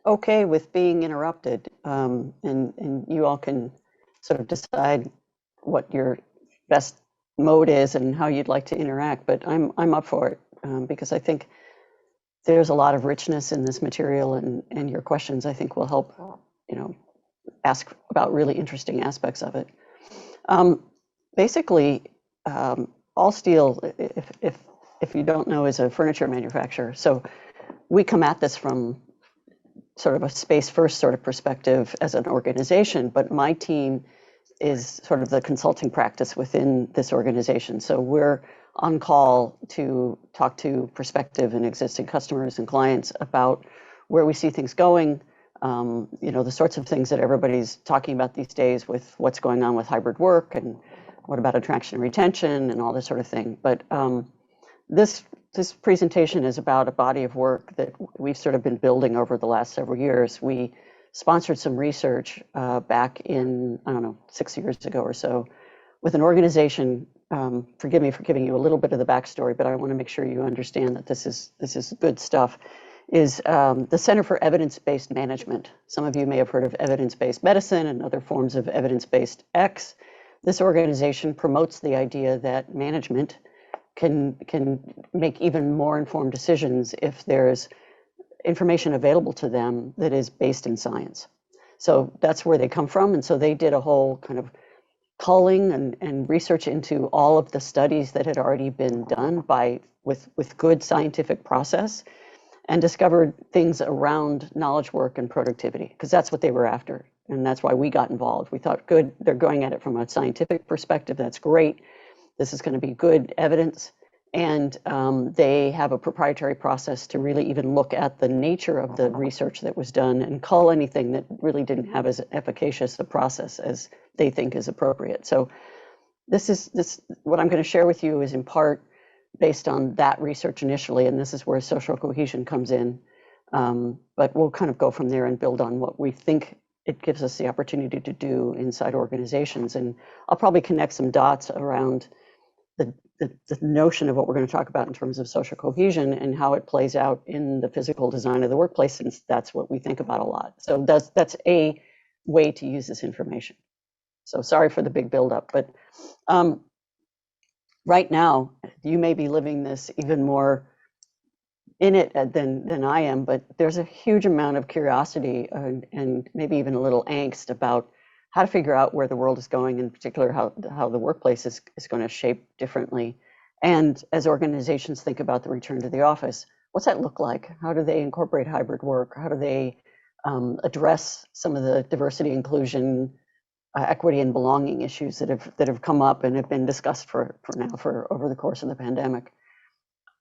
okay with being interrupted, and you all can sort of decide what your best mode is and how you'd like to interact. But I'm up for it, because I think there's a lot of richness in this material, and your questions I think will help, ask about really interesting aspects of it. Basically, Allsteel, if you don't know, is a furniture manufacturer. So we come at this from sort of a space first sort of perspective as an organization, but my team is sort of the consulting practice within this organization. So we're on call to talk to prospective and existing customers and clients about where we see things going, the sorts of things that everybody's talking about these days with what's going on with hybrid work and what about attraction and retention and all this sort of thing. But this presentation is about a body of work that we've sort of been building over the last several years. We sponsored some research back in, 6 years ago or so with an organization. Forgive me for giving you a little bit of the backstory, but I want to make sure you understand that this is good stuff, is the Center for Evidence-Based Management. Some of you may have heard of evidence-based medicine and other forms of evidence-based X. This organization promotes the idea that management can make even more informed decisions if there's information available to them that is based in science. So that's where they come from. And so they did a whole kind of culling and research into all of the studies that had already been done with good scientific process, and discovered things around knowledge work and productivity, because that's what they were after. And that's why we got involved. We thought, good, they're going at it from a scientific perspective. That's great. This is going to be good evidence. And they have a proprietary process to really even look at the nature of the research that was done and cull anything that really didn't have as efficacious a process as they think is appropriate. So this what I'm going to share with you is in part based on that research initially, and this is where social cohesion comes in. But we'll kind of go from there and build on what we think it gives us the opportunity to do inside organizations. And I'll probably connect some dots around the notion of what we're going to talk about in terms of social cohesion and how it plays out in the physical design of the workplace, since that's what we think about a lot. So that's a way to use this information. So sorry for the big buildup, but right now you may be living this even more in it than I am, but there's a huge amount of curiosity and maybe even a little angst about how to figure out where the world is going, in particular how the workplace is going to shape differently. And as organizations think about the return to the office, what's that look like? How do they incorporate hybrid work? How do they address some of the diversity, inclusion, equity, and belonging issues that have come up and have been discussed for over the course of the pandemic?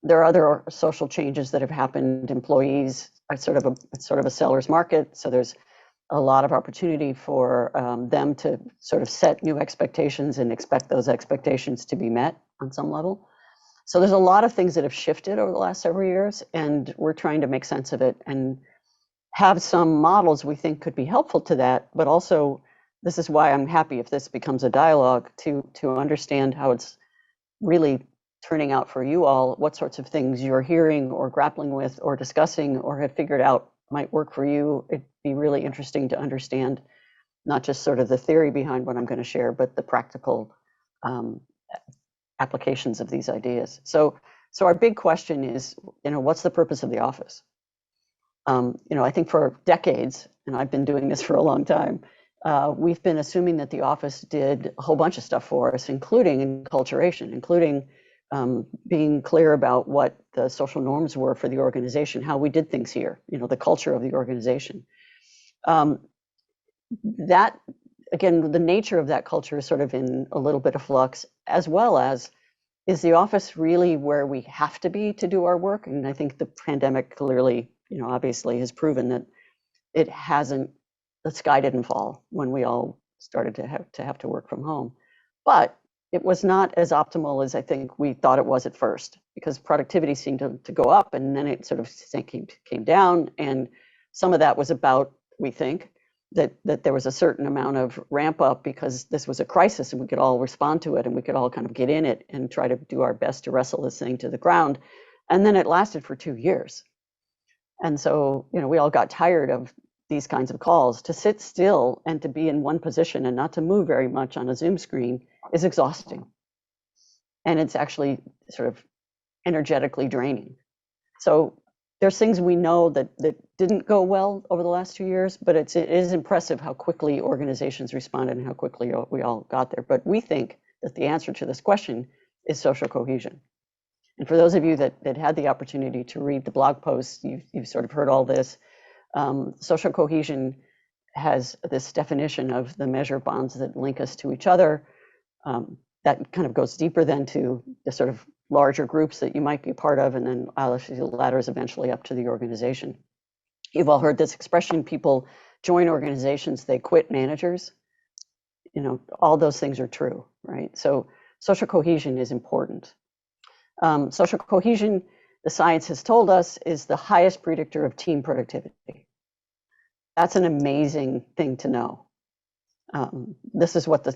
There are other social changes that have happened. Employees are sort of a seller's market, so there's a lot of opportunity for them to sort of set new expectations and expect those expectations to be met on some level. So there's a lot of things that have shifted over the last several years, and we're trying to make sense of it and have some models we think could be helpful to that. But also, this is why I'm happy if this becomes a dialogue to understand how it's really turning out for you all, what sorts of things you're hearing or grappling with or discussing or have figured out might work for you. It'd be really interesting to understand not just sort of the theory behind what I'm going to share, but the practical applications of these ideas. So our big question is, what's the purpose of the office? I think for decades, and I've been doing this for a long time, we've been assuming that the office did a whole bunch of stuff for us, including enculturation, including being clear about what the social norms were for the organization, how we did things here, the culture of the organization. That, again, the nature of that culture is sort of in a little bit of flux, as well as, is the office really where we have to be to do our work? And I think the pandemic clearly, obviously has proven that it hasn't, the sky didn't fall when we all started to have to work from home. But it was not as optimal as I think we thought it was at first, because productivity seemed to go up and then it sort of came down. And some of that was about, we think, that there was a certain amount of ramp up because this was a crisis and we could all respond to it and we could all kind of get in it and try to do our best to wrestle this thing to the ground. And then it lasted for 2 years. And so, we all got tired of these kinds of calls. To sit still and to be in one position and not to move very much on a Zoom screen is exhausting. And it's actually sort of energetically draining. So there's things we know that didn't go well over the last 2 years, but it is impressive how quickly organizations responded and how quickly we all got there. But we think that the answer to this question is social cohesion. And for those of you that had the opportunity to read the blog posts, you've sort of heard all this. Social cohesion has this definition of the measure bonds that link us to each other. That kind of goes deeper than to the sort of larger groups that you might be part of, and then ladders eventually up to the organization. You've all heard this expression: people join organizations, they quit managers. All those things are true, right? So social cohesion is important. Social cohesion, the science has told us, is the highest predictor of team productivity. That's an amazing thing to know. This is what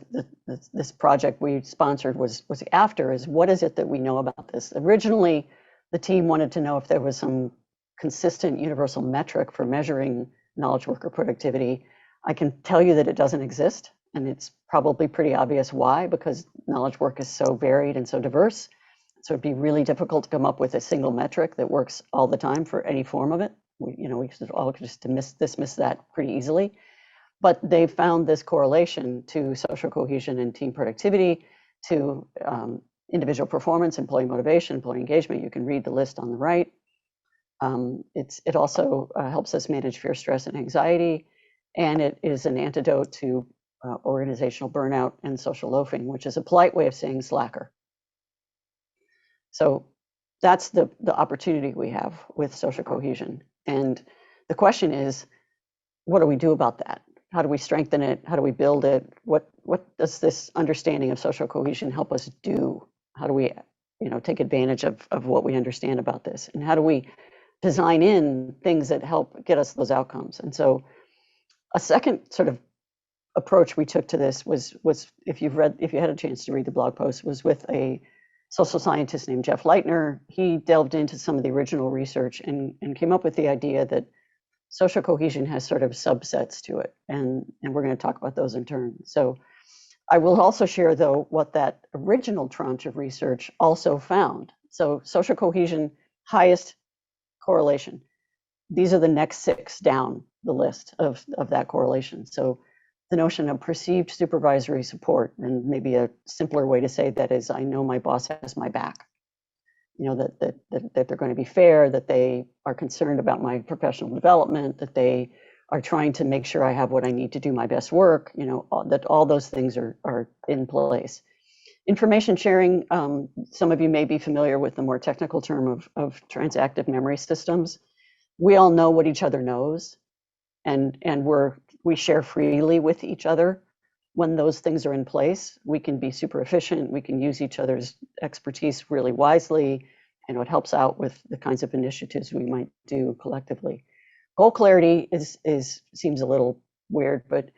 this project we sponsored was after, is what is it that we know about this? Originally, the team wanted to know if there was some consistent universal metric for measuring knowledge worker productivity. I can tell you that it doesn't exist, and it's probably pretty obvious why, because knowledge work is so varied and so diverse. So it'd be really difficult to come up with a single metric that works all the time for any form of it. We all just dismiss that pretty easily. But they found this correlation to social cohesion and team productivity, to individual performance, employee motivation, employee engagement. You can read the list on the right. It also helps us manage fear, stress, and anxiety, and it is an antidote to organizational burnout and social loafing, which is a polite way of saying slacker. So that's the opportunity we have with social cohesion. And the question is, what do we do about that? How do we strengthen it? How do we build it? What does this understanding of social cohesion help us do? How do we, take advantage of what we understand about this? And how do we design in things that help get us those outcomes? And so a second sort of approach we took to this was if you had a chance to read the blog post, was with a social scientist named Jeff Leitner. He delved into some of the original research and came up with the idea that social cohesion has sort of subsets to it, and we're going to talk about those in turn. So I will also share, though, what that original tranche of research also found. So social cohesion, highest correlation. These are the next 6 down the list of that correlation. So the notion of perceived supervisory support, and maybe a simpler way to say that is, I know my boss has my back. That they're going to be fair, that they are concerned about my professional development, that they are trying to make sure I have what I need to do my best work, that all those things are in place. Information sharing, some of you may be familiar with the more technical term of transactive memory systems. We all know what each other knows, and we share freely with each other. When those things are in place, we can be super efficient. We can use each other's expertise really wisely, and it helps out with the kinds of initiatives we might do collectively. Goal clarity seems a little weird, but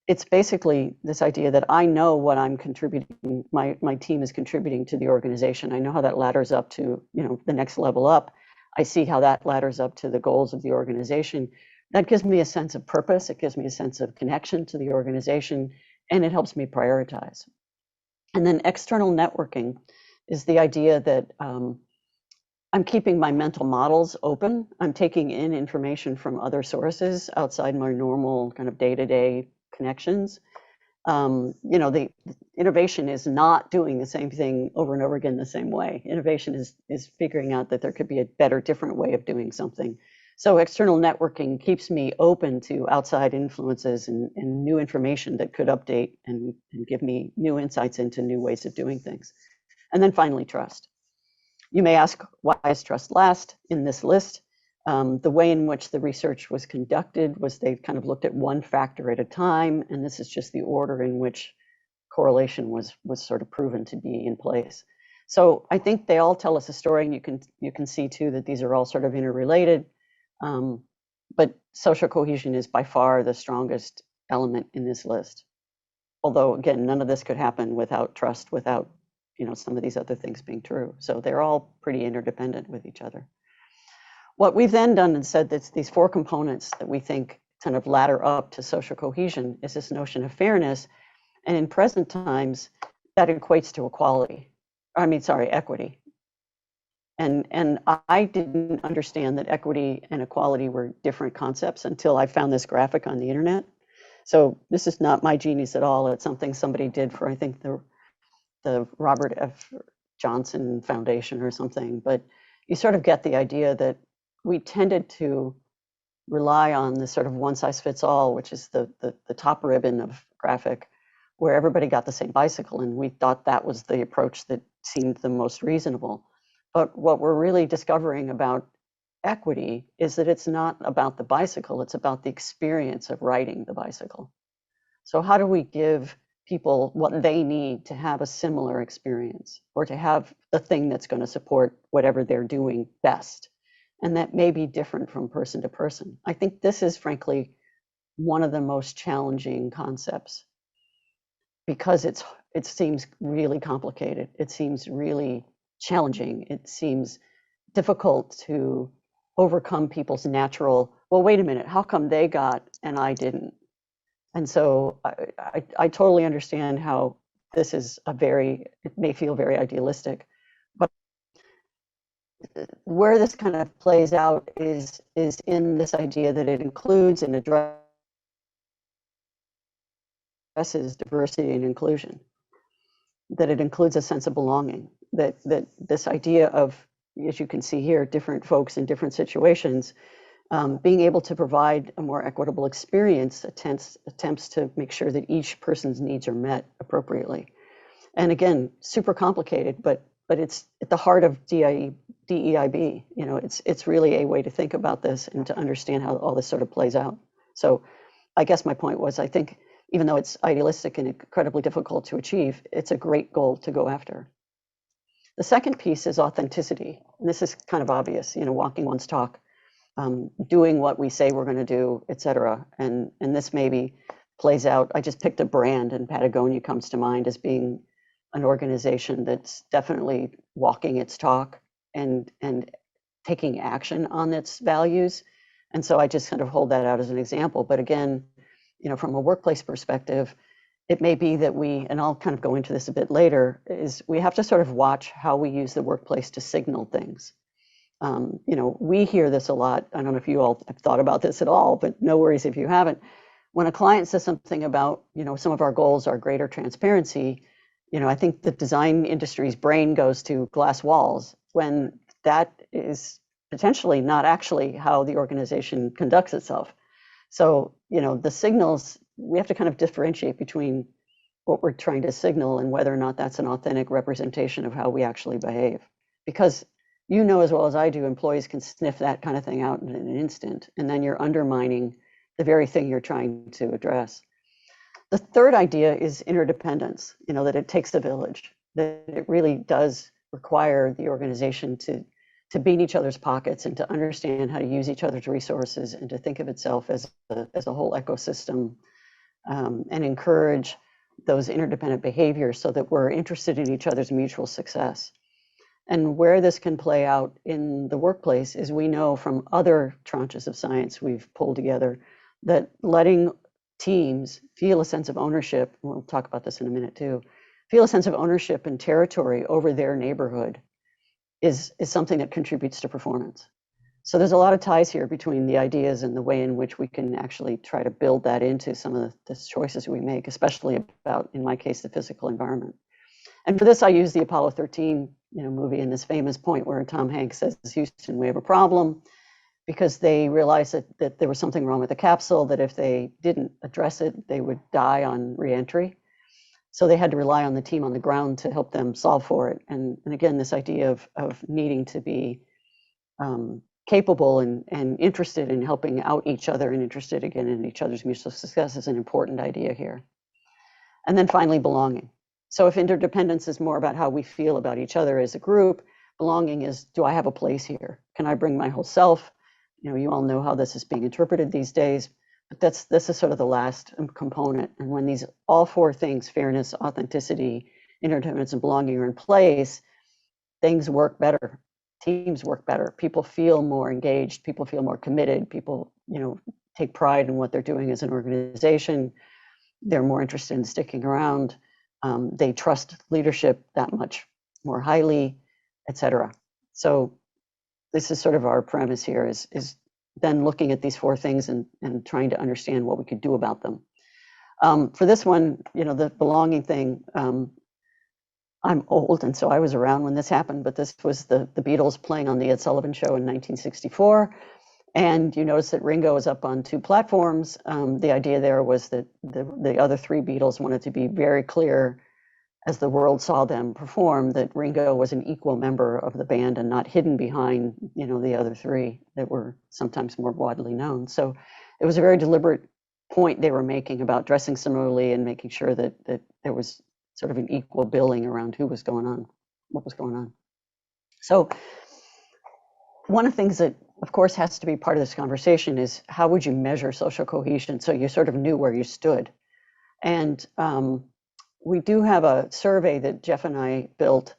it's basically this idea that I know what I'm contributing, my team is contributing to the organization. I know how that ladders up to the next level up. I see how that ladders up to the goals of the organization. That gives me a sense of purpose. It gives me a sense of connection to the organization, and it helps me prioritize. And then external networking is the idea that I'm keeping my mental models open. I'm taking in information from other sources outside my normal kind of day-to-day connections. The innovation is not doing the same thing over and over again the same way. Innovation is figuring out that there could be a better, different way of doing something. So external networking keeps me open to outside influences and new information that could update and give me new insights into new ways of doing things. And then finally, trust. You may ask, why is trust last in this list? The way in which the research was conducted was they kind of looked at one factor at a time, and this is just the order in which correlation was sort of proven to be in place. So I think they all tell us a story, and you can see too that these are all sort of interrelated. But social cohesion is by far the strongest element in this list. Although, again, none of this could happen without trust, without some of these other things being true. So they're all pretty interdependent with each other. What we've then done and said that these four components that we think kind of ladder up to social cohesion is this notion of fairness. And in present times, that equates to equity. And I didn't understand that equity and equality were different concepts until I found this graphic on the internet. So this is not my genius at all. It's something somebody did for, I think, the Robert F. Johnson Foundation or something. But you sort of get the idea that we tended to rely on this sort of one size fits all, which is the top ribbon of graphic, where everybody got the same bicycle. And we thought that was the approach that seemed the most reasonable. But what we're really discovering about equity is that it's not about the bicycle, it's about the experience of riding the bicycle. So how do we give people what they need to have a similar experience, or to have the thing that's going to support whatever they're doing best? And that may be different from person to person. I think this is, frankly, one of the most challenging concepts, because it seems really complicated. It seems really challenging. It seems difficult to overcome people's natural, well, wait a minute, how come they got and I didn't? And so I totally understand how this is it may feel very idealistic, but where this kind of plays out is in this idea that it includes and addresses diversity and inclusion, that it includes a sense of belonging, that this idea of, as you can see here, different folks in different situations, being able to provide a more equitable experience attempts to make sure that each person's needs are met appropriately. And again, super complicated, but it's at the heart of DEIB. You know, it's really a way to think about this and to understand how all this sort of plays out. So I guess my point was, I think even though it's idealistic and incredibly difficult to achieve, it's a great goal to go after. The second piece is authenticity. And this is kind of obvious, you know, walking one's talk, doing what we say we're going to do, et cetera. And this maybe plays out. I just picked a brand, and Patagonia comes to mind as being an organization that's definitely walking its talk and taking action on its values. And so I just kind of hold that out as an example. But again, you know, from a workplace perspective, it may be that and I'll kind of go into this a bit later, is we have to sort of watch how we use the workplace to signal things. You know, we hear this a lot. I don't know if you all have thought about this at all, but no worries if you haven't. When a client says something about, you know, some of our goals are greater transparency, you know, I think the design industry's brain goes to glass walls, when that is potentially not actually how the organization conducts itself. So, you know, the signals, we have to kind of differentiate between what we're trying to signal and whether or not that's an authentic representation of how we actually behave. Because you know as well as I do, employees can sniff that kind of thing out in an instant, and then you're undermining the very thing you're trying to address. The third idea is interdependence, you know, that it takes a village, that it really does require the organization to be in each other's pockets and to understand how to use each other's resources and to think of itself as a whole ecosystem, and encourage those interdependent behaviors so that we're interested in each other's mutual success. And where this can play out in the workplace is, we know from other tranches of science we've pulled together, that letting teams feel a sense of ownership, and we'll talk about this in a minute too, feel a sense of ownership and territory over their neighborhood is something that contributes to performance. So there's a lot of ties here between the ideas and the way in which we can actually try to build that into some of the choices we make, especially about, in my case, the physical environment. And for this, I use the Apollo 13, you know, movie, and this famous point where Tom Hanks says, "Houston, we have a problem," because they realized that there was something wrong with the capsule, that if they didn't address it, they would die on reentry. So they had to rely on the team on the ground to help them solve for it. And again, this idea of needing to be capable and interested in helping out each other, and interested again in each other's mutual success, is an important idea here. And then finally, belonging. So if interdependence is more about how we feel about each other as a group, belonging is, do I have a place here? Can I bring my whole self? You know, you all know how this is being interpreted these days, but this is sort of the last component. And when all four things, fairness, authenticity, interdependence, and belonging, are in place, things work better. teams work better. People feel more engaged. People feel more committed. People, take pride in what they're doing as an organization. They're more interested in sticking around. They trust leadership that much more highly, et cetera. So this is sort of our premise here is then looking at these four things and trying to understand what we could do about them. For this one, the belonging thing, I'm old, and so I was around when this happened, but this was the Beatles playing on the Ed Sullivan Show in 1964. And you notice that Ringo is up on two platforms. The idea there was that the other three Beatles wanted to be very clear as the world saw them perform that Ringo was an equal member of the band and not hidden behind, the other three that were sometimes more widely known. So it was a very deliberate point they were making about dressing similarly and making sure that there was sort of an equal billing around what was going on. So one of the things that, of course, has to be part of this conversation is how would you measure social cohesion so you sort of knew where you stood? And we do have a survey that Jeff and I built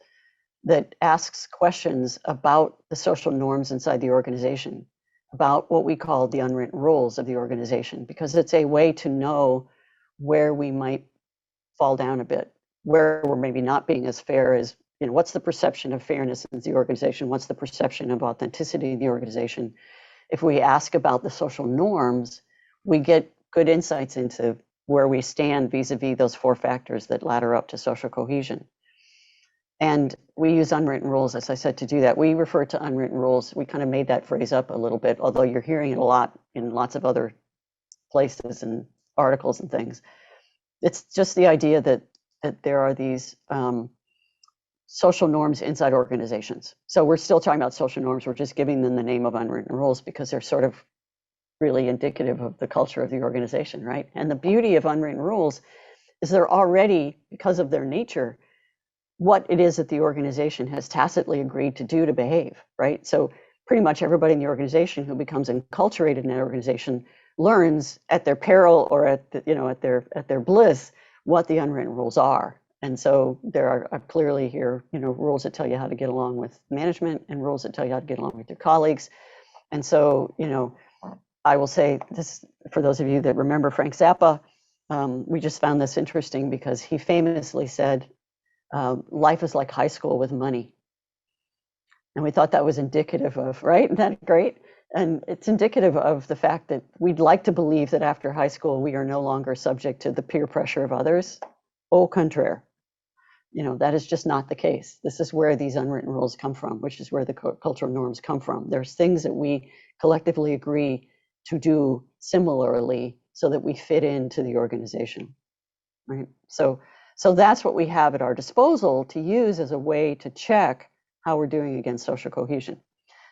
that asks questions about the social norms inside the organization, about what we call the unwritten rules of the organization, because it's a way to know where we might fall down a bit, where we're maybe not being as fair as, what's the perception of fairness in the organization? What's the perception of authenticity in the organization? If we ask about the social norms, we get good insights into where we stand vis-a-vis those four factors that ladder up to social cohesion. And we use unwritten rules, as I said, to do that. We refer to unwritten rules. We kind of made that phrase up a little bit, although you're hearing it a lot in lots of other places and articles and things. It's just the idea that there are these social norms inside organizations. So we're still talking about social norms. We're just giving them the name of unwritten rules because they're sort of really indicative of the culture of the organization, right? And the beauty of unwritten rules is they're already, because of their nature, what it is that the organization has tacitly agreed to do to behave, right? So pretty much everybody in the organization who becomes enculturated in that organization learns at their peril or at their bliss what the unwritten rules are. And so there are clearly here, rules that tell you how to get along with management and rules that tell you how to get along with your colleagues. And so, I will say this for those of you that remember Frank Zappa, we just found this interesting because he famously said, life is like high school with money. And we thought that was indicative of, right? Isn't that great? And it's indicative of the fact that we'd like to believe that after high school, we are no longer subject to the peer pressure of others. Au contraire. That is just not the case. This is where these unwritten rules come from, which is where the cultural norms come from. There's things that we collectively agree to do similarly so that we fit into the organization, right? So that's what we have at our disposal to use as a way to check how we're doing against social cohesion.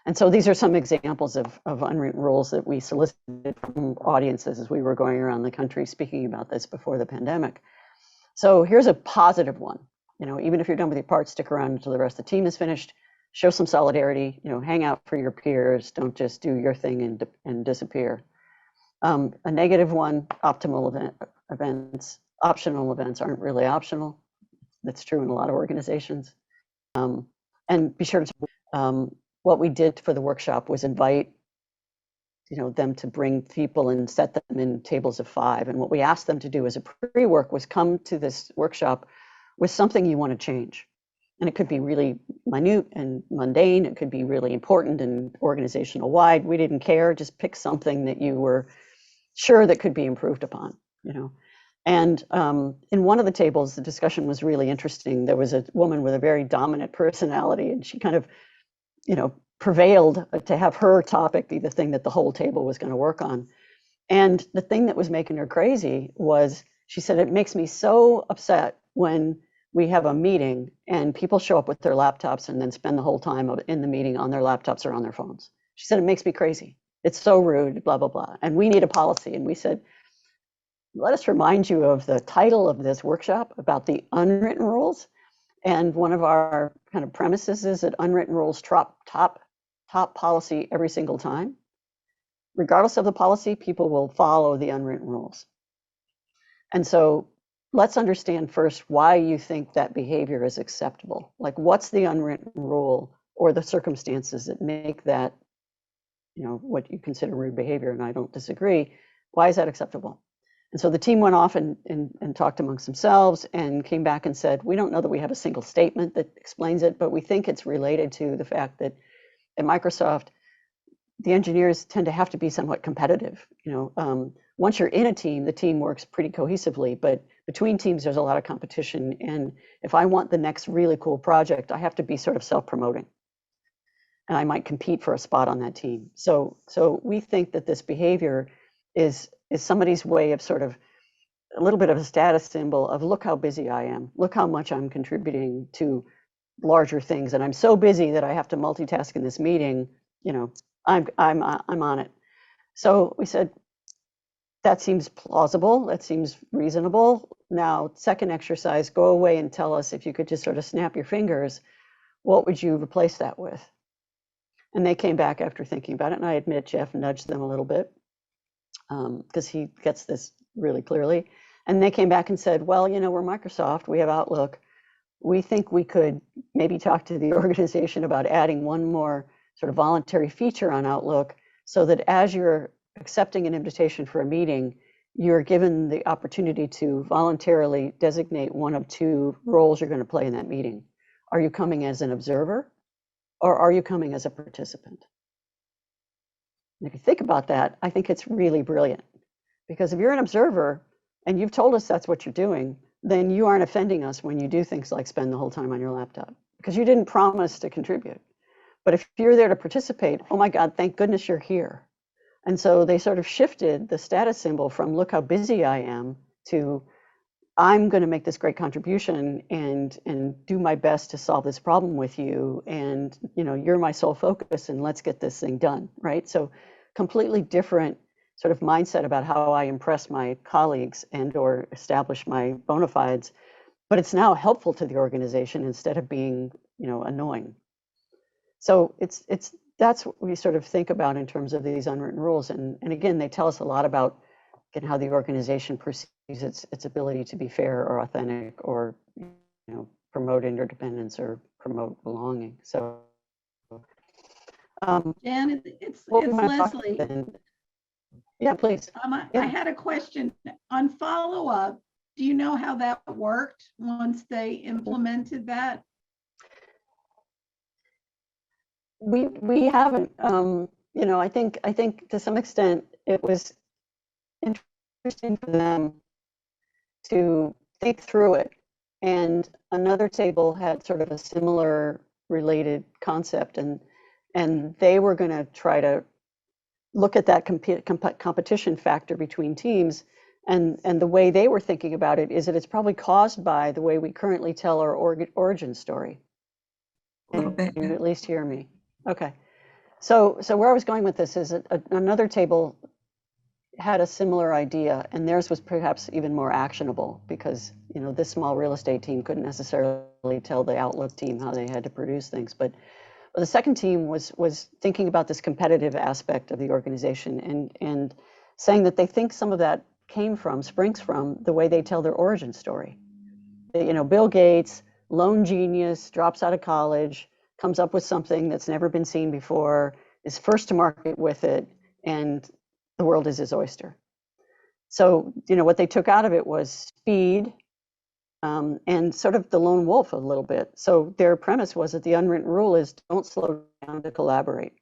And so these are some examples of unwritten rules that we solicited from audiences as we were going around the country speaking about this before the pandemic. So here's a positive one. Even if you're done with your part, stick around until the rest of the team is finished. Show some solidarity. Hang out for your peers. Don't just do your thing and disappear. A negative one: optional events aren't really optional. That's true in a lot of organizations. And be sure to. What we did for the workshop was invite them to bring people and set them in tables of 5. And what we asked them to do as a pre-work was come to this workshop with something you want to change. And it could be really minute and mundane. It could be really important and organizational wide. We didn't care. Just pick something that you were sure that could be improved upon, And in one of the tables, the discussion was really interesting. There was a woman with a very dominant personality, and she kind of, prevailed to have her topic be the thing that the whole table was going to work on. And the thing that was making her crazy was, she said, it makes me so upset when we have a meeting and people show up with their laptops and then spend the whole time in the meeting on their laptops or on their phones. She said, it makes me crazy. It's so rude, blah, blah, blah. And we need a policy. And we said, let us remind you of the title of this workshop about the unwritten rules. And one of our kind of premises is that unwritten rules top policy every single time. Regardless of the policy, people will follow the unwritten rules. And so let's understand first why you think that behavior is acceptable. Like, what's the unwritten rule or the circumstances that make that, what you consider rude behavior, and I don't disagree, why is that acceptable? And so the team went off and talked amongst themselves and came back and said, we don't know that we have a single statement that explains it, but we think it's related to the fact that at Microsoft, the engineers tend to have to be somewhat competitive. Once you're in a team, the team works pretty cohesively, but between teams, there's a lot of competition. And if I want the next really cool project, I have to be sort of self-promoting. And I might compete for a spot on that team. So we think that this behavior is somebody's way of sort of a little bit of a status symbol of, look how busy I am, look how much I'm contributing to larger things, and I'm so busy that I have to multitask in this meeting. I'm on it. So we said, that seems plausible, that seems reasonable. Now, second exercise, go away and tell us, if you could just sort of snap your fingers, what would you replace that with? And they came back after thinking about it, and I admit Jeff nudged them a little bit because he gets this really clearly. And they came back and said, well, we're Microsoft, we have Outlook. We think we could maybe talk to the organization about adding one more sort of voluntary feature on Outlook, so that as you're accepting an invitation for a meeting, you're given the opportunity to voluntarily designate one of two roles you're going to play in that meeting. Are you coming as an observer, or are you coming as a participant? And if you think about that, I think it's really brilliant, because if you're an observer and you've told us that's what you're doing, then you aren't offending us when you do things like spend the whole time on your laptop, because you didn't promise to contribute. But if you're there to participate, oh my God, thank goodness you're here. And so they sort of shifted the status symbol from, look how busy I am, to, I'm going to make this great contribution and do my best to solve this problem with you. And, you're my sole focus, and let's get this thing done, right? So completely different sort of mindset about how I impress my colleagues and or establish my bona fides, but it's now helpful to the organization instead of being, annoying. So that's what we sort of think about in terms of these unwritten rules. And again, they tell us a lot about how the organization perceives its ability to be fair or authentic, or promote interdependence or promote belonging. So Jan, it's Leslie. Yeah, please. I had a question on follow-up. Do you know how that worked once they implemented that? We haven't. I think to some extent it was interesting for them to think through it. And another table had sort of a similar related concept, and they were going to try to look at that competition factor between teams. And the way they were thinking about it is that it's probably caused by the way we currently tell our origin story. Can you at least hear me? Okay. So where I was going with this is another table had a similar idea, and theirs was perhaps even more actionable, because this small real estate team couldn't necessarily tell the Outlook team how they had to produce things. But the second team was thinking about this competitive aspect of the organization, and saying that they think some of that springs from the way they tell their origin story. Bill Gates, lone genius, drops out of college, comes up with something that's never been seen before, is first to market with it, and the world is his oyster. So, what they took out of it was speed, and sort of the lone wolf a little bit. So their premise was that the unwritten rule is, don't slow down to collaborate,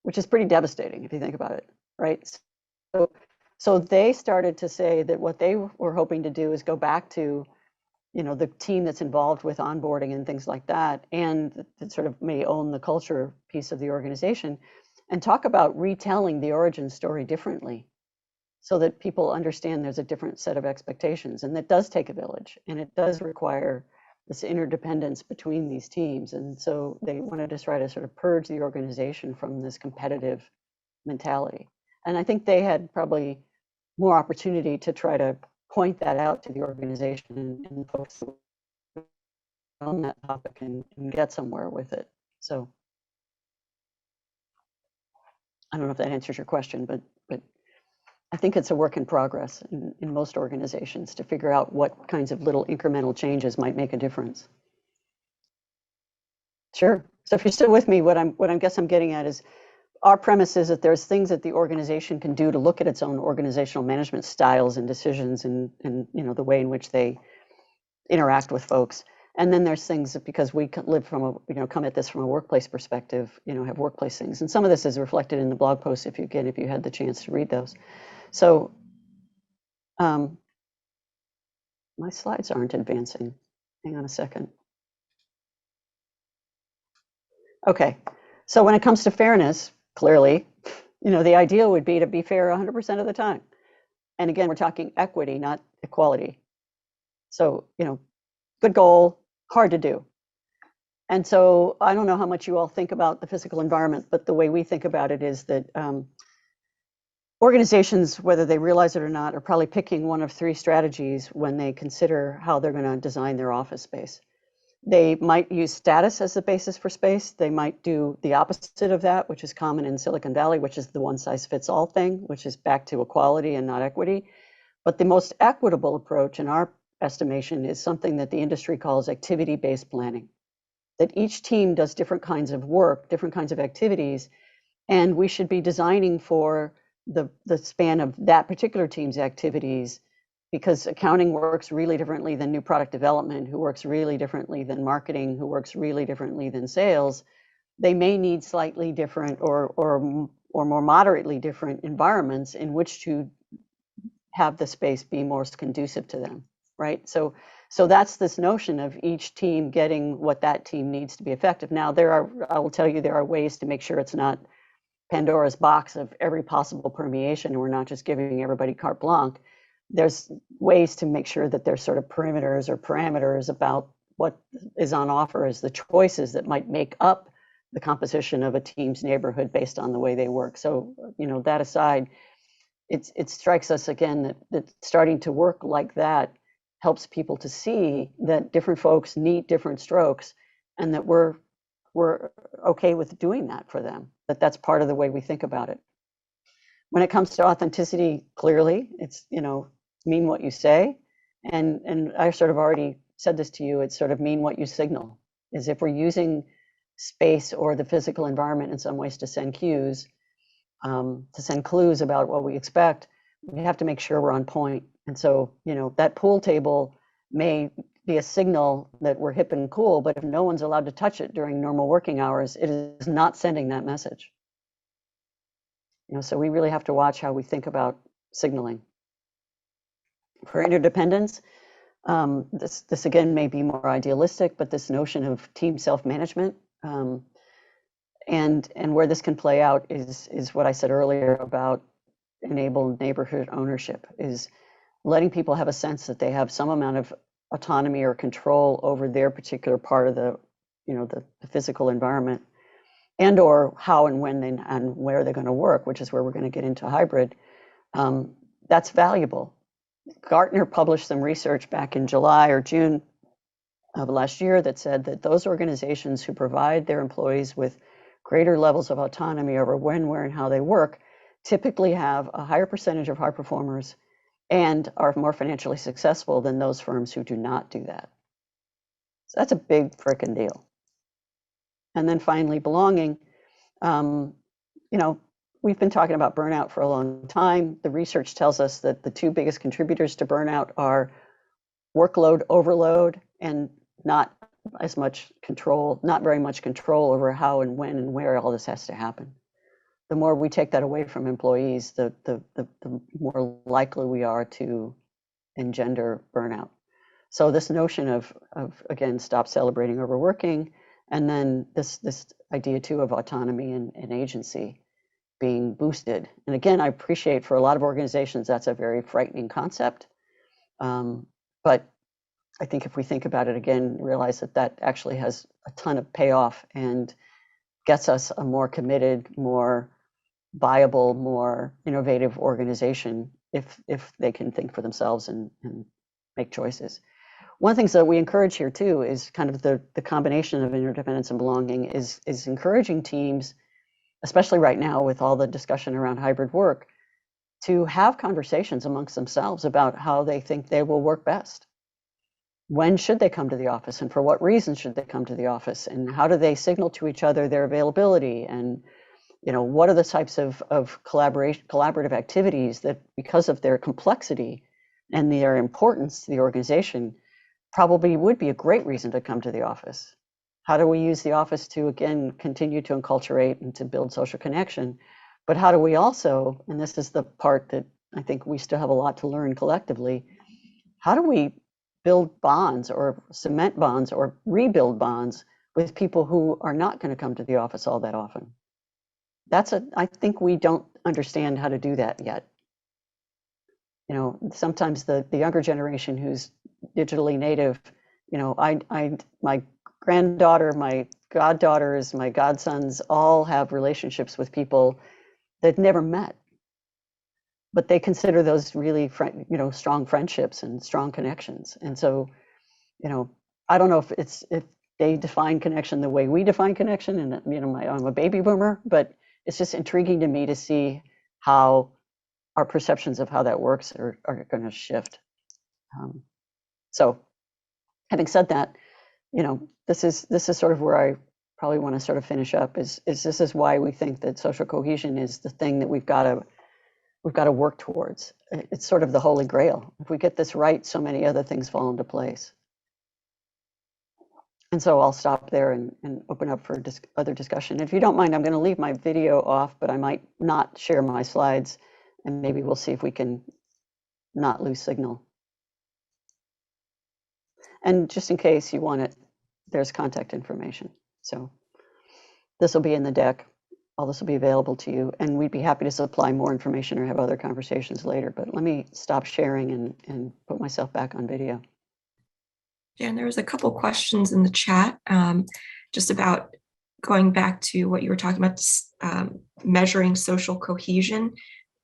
which is pretty devastating if you think about it, right? So they started to say that what they were hoping to do is go back to, the team that's involved with onboarding and things like that, and that sort of may own the culture piece of the organization, and talk about retelling the origin story differently, so that people understand there's a different set of expectations, and that does take a village, and it does require this interdependence between these teams. And so they wanted to try to sort of purge the organization from this competitive mentality. And I think they had probably more opportunity to try to point that out to the organization and folks on that topic and get somewhere with it. So I don't know if that answers your question, but I think it's a work in progress in most organizations to figure out what kinds of little incremental changes might make a difference. Sure. So if you're still with me, what I guess I'm getting at is our premise is that there's things that the organization can do to look at its own organizational management styles and decisions and the way in which they interact with folks. And then there's things that because we live from come at this from a workplace perspective, have workplace things. And some of this is reflected in the blog post if you had the chance to read those. So my slides aren't advancing. Hang on a second. Okay. So when it comes to fairness, clearly, the ideal would be to be fair 100% of the time. And again, we're talking equity, not equality. So, good goal, hard to do. And so I don't know how much you all think about the physical environment, but the way we think about it is that organizations, whether they realize it or not, are probably picking one of three strategies when they consider how they're going to design their office space. They might use status as the basis for space. They might do the opposite of that, which is common in Silicon Valley, which is the one-size-fits-all thing, which is back to equality and not equity. But the most equitable approach in our estimation is something that the industry calls activity-based planning, that each team does different kinds of work, different kinds of activities, and we should be designing for the span of that particular team's activities, because accounting works really differently than new product development, who works really differently than marketing, who works really differently than sales. They may need slightly different or more moderately different environments in which to have the space be more conducive to them, right? So that's this notion of each team getting what that team needs to be effective. Now, I will tell you, there are ways to make sure it's not Pandora's box of every possible permeation, and we're not just giving everybody carte blanche. There's ways to make sure that there's sort of perimeters or parameters about what is on offer as the choices that might make up the composition of a team's neighborhood based on the way they work. So, that aside, it strikes us again that starting to work like that helps people to see that different folks need different strokes, and that we're okay with doing that for them, that's part of the way we think about it. When it comes to authenticity, clearly, it's, mean what you say. And I sort of already said this to you, it's sort of mean what you signal. Is if we're using space or the physical environment in some ways to send cues, to send clues about what we expect, we have to make sure we're on point. And so, that pool table may be a signal that we're hip and cool, but if no one's allowed to touch it during normal working hours, it is not sending that message. So we really have to watch how we think about signaling. For interdependence, this again may be more idealistic, but this notion of team self-management, and where this can play out is what I said earlier about enabled neighborhood ownership, is letting people have a sense that they have some amount of autonomy or control over their particular part of the physical environment, and or how and when and where they're going to work, which is where we're going to get into hybrid. That's valuable. Gartner published some research back in July or June of last year that said that those organizations who provide their employees with greater levels of autonomy over when, where, and how they work typically have a higher percentage of high performers and are more financially successful than those firms who do not do that. So that's a big frickin' deal. And then finally, belonging. We've been talking about burnout for a long time. The research tells us that the two biggest contributors to burnout are workload overload and not as much control, not very much control over how and when and where all this has to happen. The more we take that away from employees, the more likely we are to engender burnout. So this notion of again, stop celebrating overworking, and then this idea too of autonomy and agency being boosted. And again, I appreciate for a lot of organizations, that's a very frightening concept. But I think if we think about it again, realize that actually has a ton of payoff and gets us a more committed, more viable, more innovative organization if they can think for themselves and make choices. One of the things that we encourage here too is kind of the combination of interdependence and belonging is encouraging teams, especially right now with all the discussion around hybrid work, to have conversations amongst themselves about how they think they will work best. when should they come to the office, and for what reason should they come to the office, and how do they signal to each other their availability, and what are the types of collaborative activities that, because of their complexity and their importance to the organization, probably would be a great reason to come to the office. How do we use the office to, again, continue to enculturate and to build social connection? But how do we also, and this is the part that I think we still have a lot to learn collectively, how do we build bonds or cement bonds or rebuild bonds with people who are not going to come to the office all that often? I think we don't understand how to do that yet. Sometimes the younger generation who's digitally native, my granddaughter, my goddaughters, my godsons all have relationships with people they've never met, but they consider those really strong friendships and strong connections. And so, I don't know if they define connection the way we define connection, and I'm a baby boomer, but it's just intriguing to me to see how our perceptions of how that works are going to shift. So having said that, this is sort of where I probably want to sort of finish up is this is why we think that social cohesion is the thing that we've got to work towards. It's sort of the holy grail. If we get this right, so many other things fall into place. And so I'll stop there and open up for other discussion. If you don't mind, I'm going to leave my video off, but I might not share my slides, and maybe we'll see if we can not lose signal. And just in case you want it, there's contact information. So this will be in the deck. All this will be available to you, and we'd be happy to supply more information or have other conversations later. But let me stop sharing and put myself back on video. Jan, there was a couple questions in the chat just about going back to what you were talking about, measuring social cohesion.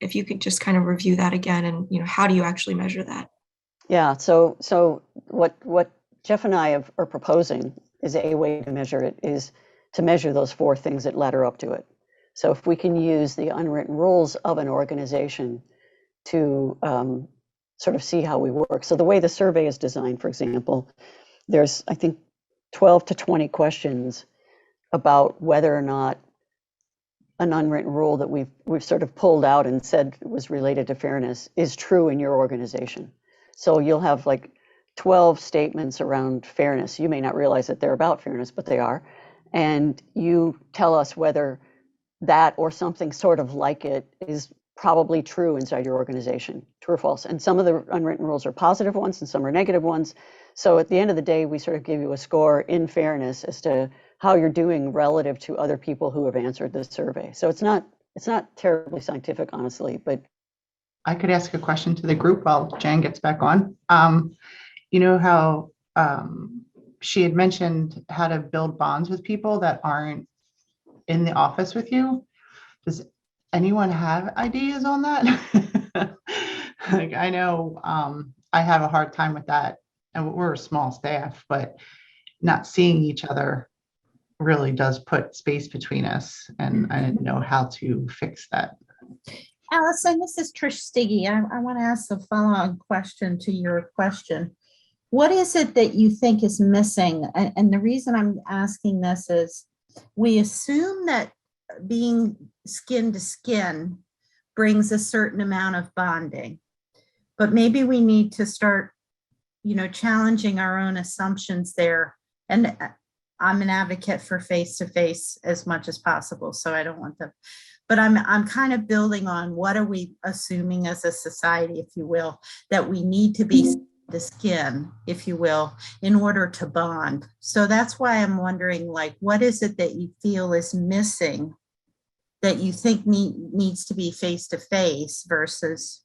If you could just kind of review that again, and how do you actually measure that? Yeah, so what Jeff and I are proposing is a way to measure it, is to measure those four things that ladder up to it. So if we can use the unwritten rules of an organization to sort of see how we work. So the way the survey is designed, for example, there's, I think, 12 to 20 questions about whether or not an unwritten rule that we've sort of pulled out and said was related to fairness is true in your organization. So you'll have like 12 statements around fairness. You may not realize that they're about fairness, but they are. And you tell us whether that or something sort of like it is probably true inside your organization, true or false. And some of the unwritten rules are positive ones and some are negative ones. So at the end of the day, we sort of give you a score in fairness as to how you're doing relative to other people who have answered this survey. So it's not terribly scientific, honestly, but. I could ask a question to the group while Jan gets back on. You know how she had mentioned how to build bonds with people that aren't in the office with you. Does anyone have ideas on that? Like, I know I have a hard time with that, and we're a small staff, but not seeing each other really does put space between us, and I didn't know how to fix that. Allison, this is Trish Stiggy. I want to ask a follow-on question to your question. What is it that you think is missing? And the reason I'm asking this is we assume that being skin to skin brings a certain amount of bonding, but maybe we need to start, challenging our own assumptions there. And I'm an advocate for face-to-face as much as possible, so I don't want to, but I'm kind of building on what are we assuming as a society, if you will, that we need to be the skin, if you will, in order to bond. So that's why I'm wondering, like, what is it that you feel is missing that you think needs to be face-to-face versus,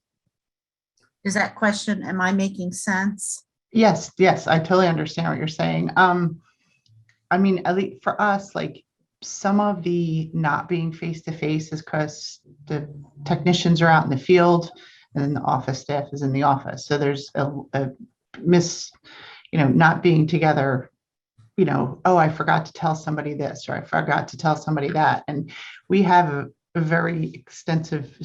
is that question, am I making sense? Yes, I totally understand what you're saying. I mean, at least for us, like, some of the not being face-to-face is because the technicians are out in the field and then the office staff is in the office. So there's a not being together, oh, I forgot to tell somebody this, or I forgot to tell somebody that. And we have a very extensive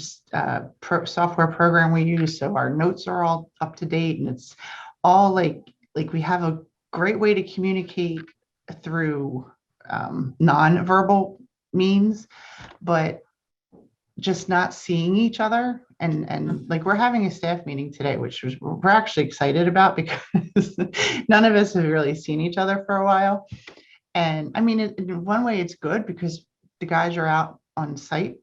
software program we use. So our notes are all up to date, and it's all like like we have a great way to communicate through nonverbal means, but just not seeing each other. And like we're having a staff meeting today, which we're actually excited about because none of us have really seen each other for a while. And I mean, in one way it's good because the guys are out on site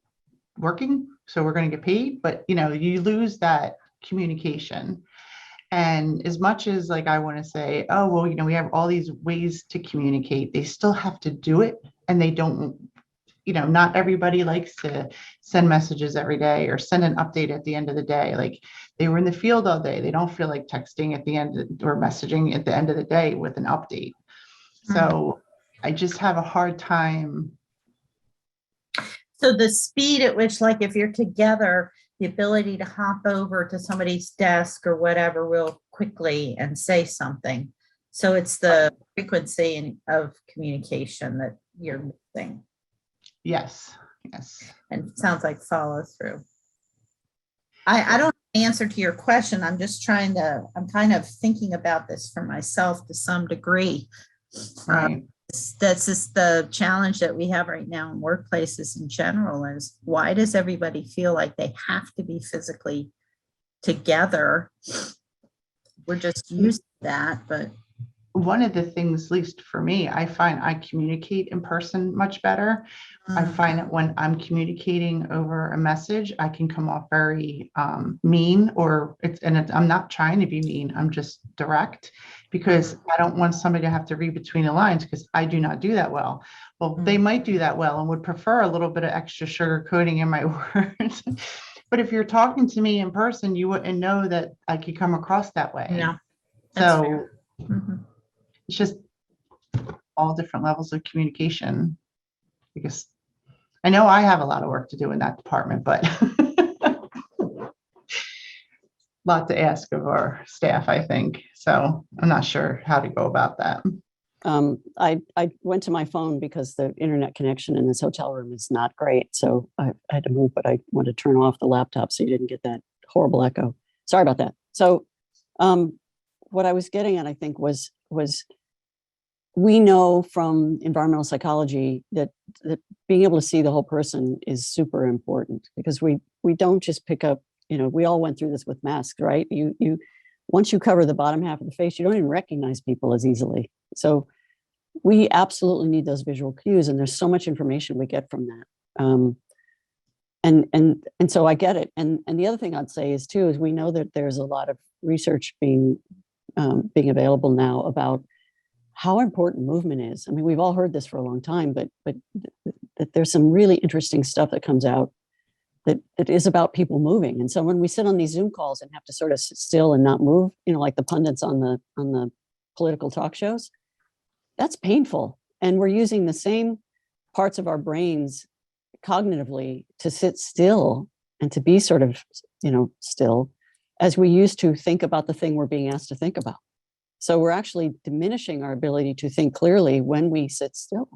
working, so we're going to get paid, but you know, you lose that communication. And as much as like I want to say, oh, well, you know, we have all these ways to communicate, they still have to do it. And they don't, you know, not everybody likes to send messages every day or send an update at the end of the day. Like they were in the field all day. They don't feel like texting at the end or messaging at the end of the day with an update. So I just have a hard time. So the speed at which, like if you're together, the ability to hop over to somebody's desk or whatever real quickly and say something. So it's the frequency of communication that you're missing. Yes. And it sounds like follow through. I don't answer to your question. I'm kind of thinking about this for myself to some degree. Right. That's just the challenge that we have right now in workplaces in general is why does everybody feel like they have to be physically together? We're just used to that, but one of the things, at least for me, I find I communicate in person much better. I find that when I'm communicating over a message, I can come off very mean, I'm not trying to be mean. I'm just direct because I don't want somebody to have to read between the lines because I do not do that well. Well, they might do that well and would prefer a little bit of extra sugar coating in my words. But if you're talking to me in person, you wouldn't know that I could come across that way. yeah. So Mhm. it's just all different levels of communication. Because I know I have a lot of work to do in that department, but a lot to ask of our staff, I think. So I'm not sure how to go about that. I went to my phone because the internet connection in this hotel room is not great. So I had to move, but I wanted to turn off the laptop so you didn't get that horrible echo. Sorry about that. So what I was getting at, I think, was we know from environmental psychology that being able to see the whole person is super important because we don't just pick up, you know, we all went through this with masks, right? You once you cover the bottom half of the face, you don't even recognize people as easily. So we absolutely need those visual cues, and there's so much information we get from that. And so I get it. And the other thing I'd say is too is we know that there's a lot of research being available now about how important movement is. I mean, we've all heard this for a long time, but that there's some really interesting stuff that comes out that is about people moving. And so when we sit on these Zoom calls and have to sort of sit still and not move, you know, like the pundits on the political talk shows, that's painful. And we're using the same parts of our brains cognitively to sit still and to be sort of, you know, still as we used to think about the thing we're being asked to think about. So we're actually diminishing our ability to think clearly when we sit still.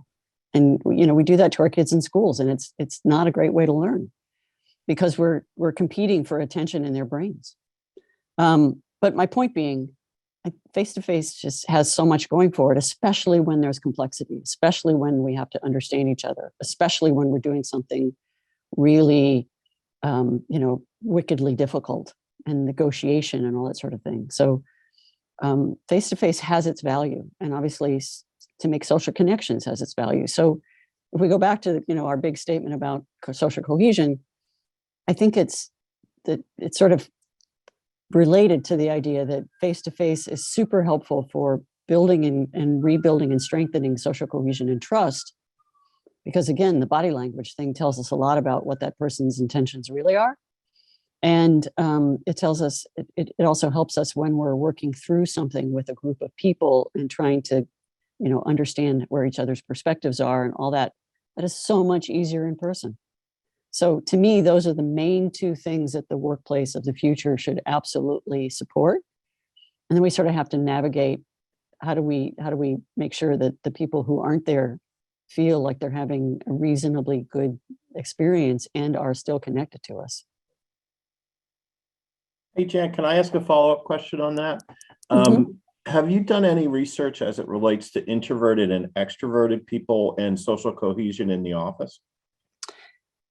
And, you know, we do that to our kids in schools, and it's not a great way to learn because we're competing for attention in their brains. But my point being, face-to-face just has so much going for it, especially when there's complexity, especially when we have to understand each other, especially when we're doing something really, you know, wickedly difficult and negotiation and all that sort of thing. So face-to-face has its value, and obviously to make social connections has its value. So if we go back to, you know, our big statement about social cohesion, I think it's sort of related to the idea that face-to-face is super helpful for building and rebuilding and strengthening social cohesion and trust. Because again, the body language thing tells us a lot about what that person's intentions really are. And it tells us, it also helps us when we're working through something with a group of people and trying to, you know, understand where each other's perspectives are and all that. That is so much easier in person. So to me, those are the main two things that the workplace of the future should absolutely support. And then we sort of have to navigate how do we make sure that the people who aren't there feel like they're having a reasonably good experience and are still connected to us. Hey, Jan, can I ask a follow-up question on that? Mhm. Have you done any research as it relates to introverted and extroverted people and social cohesion in the office?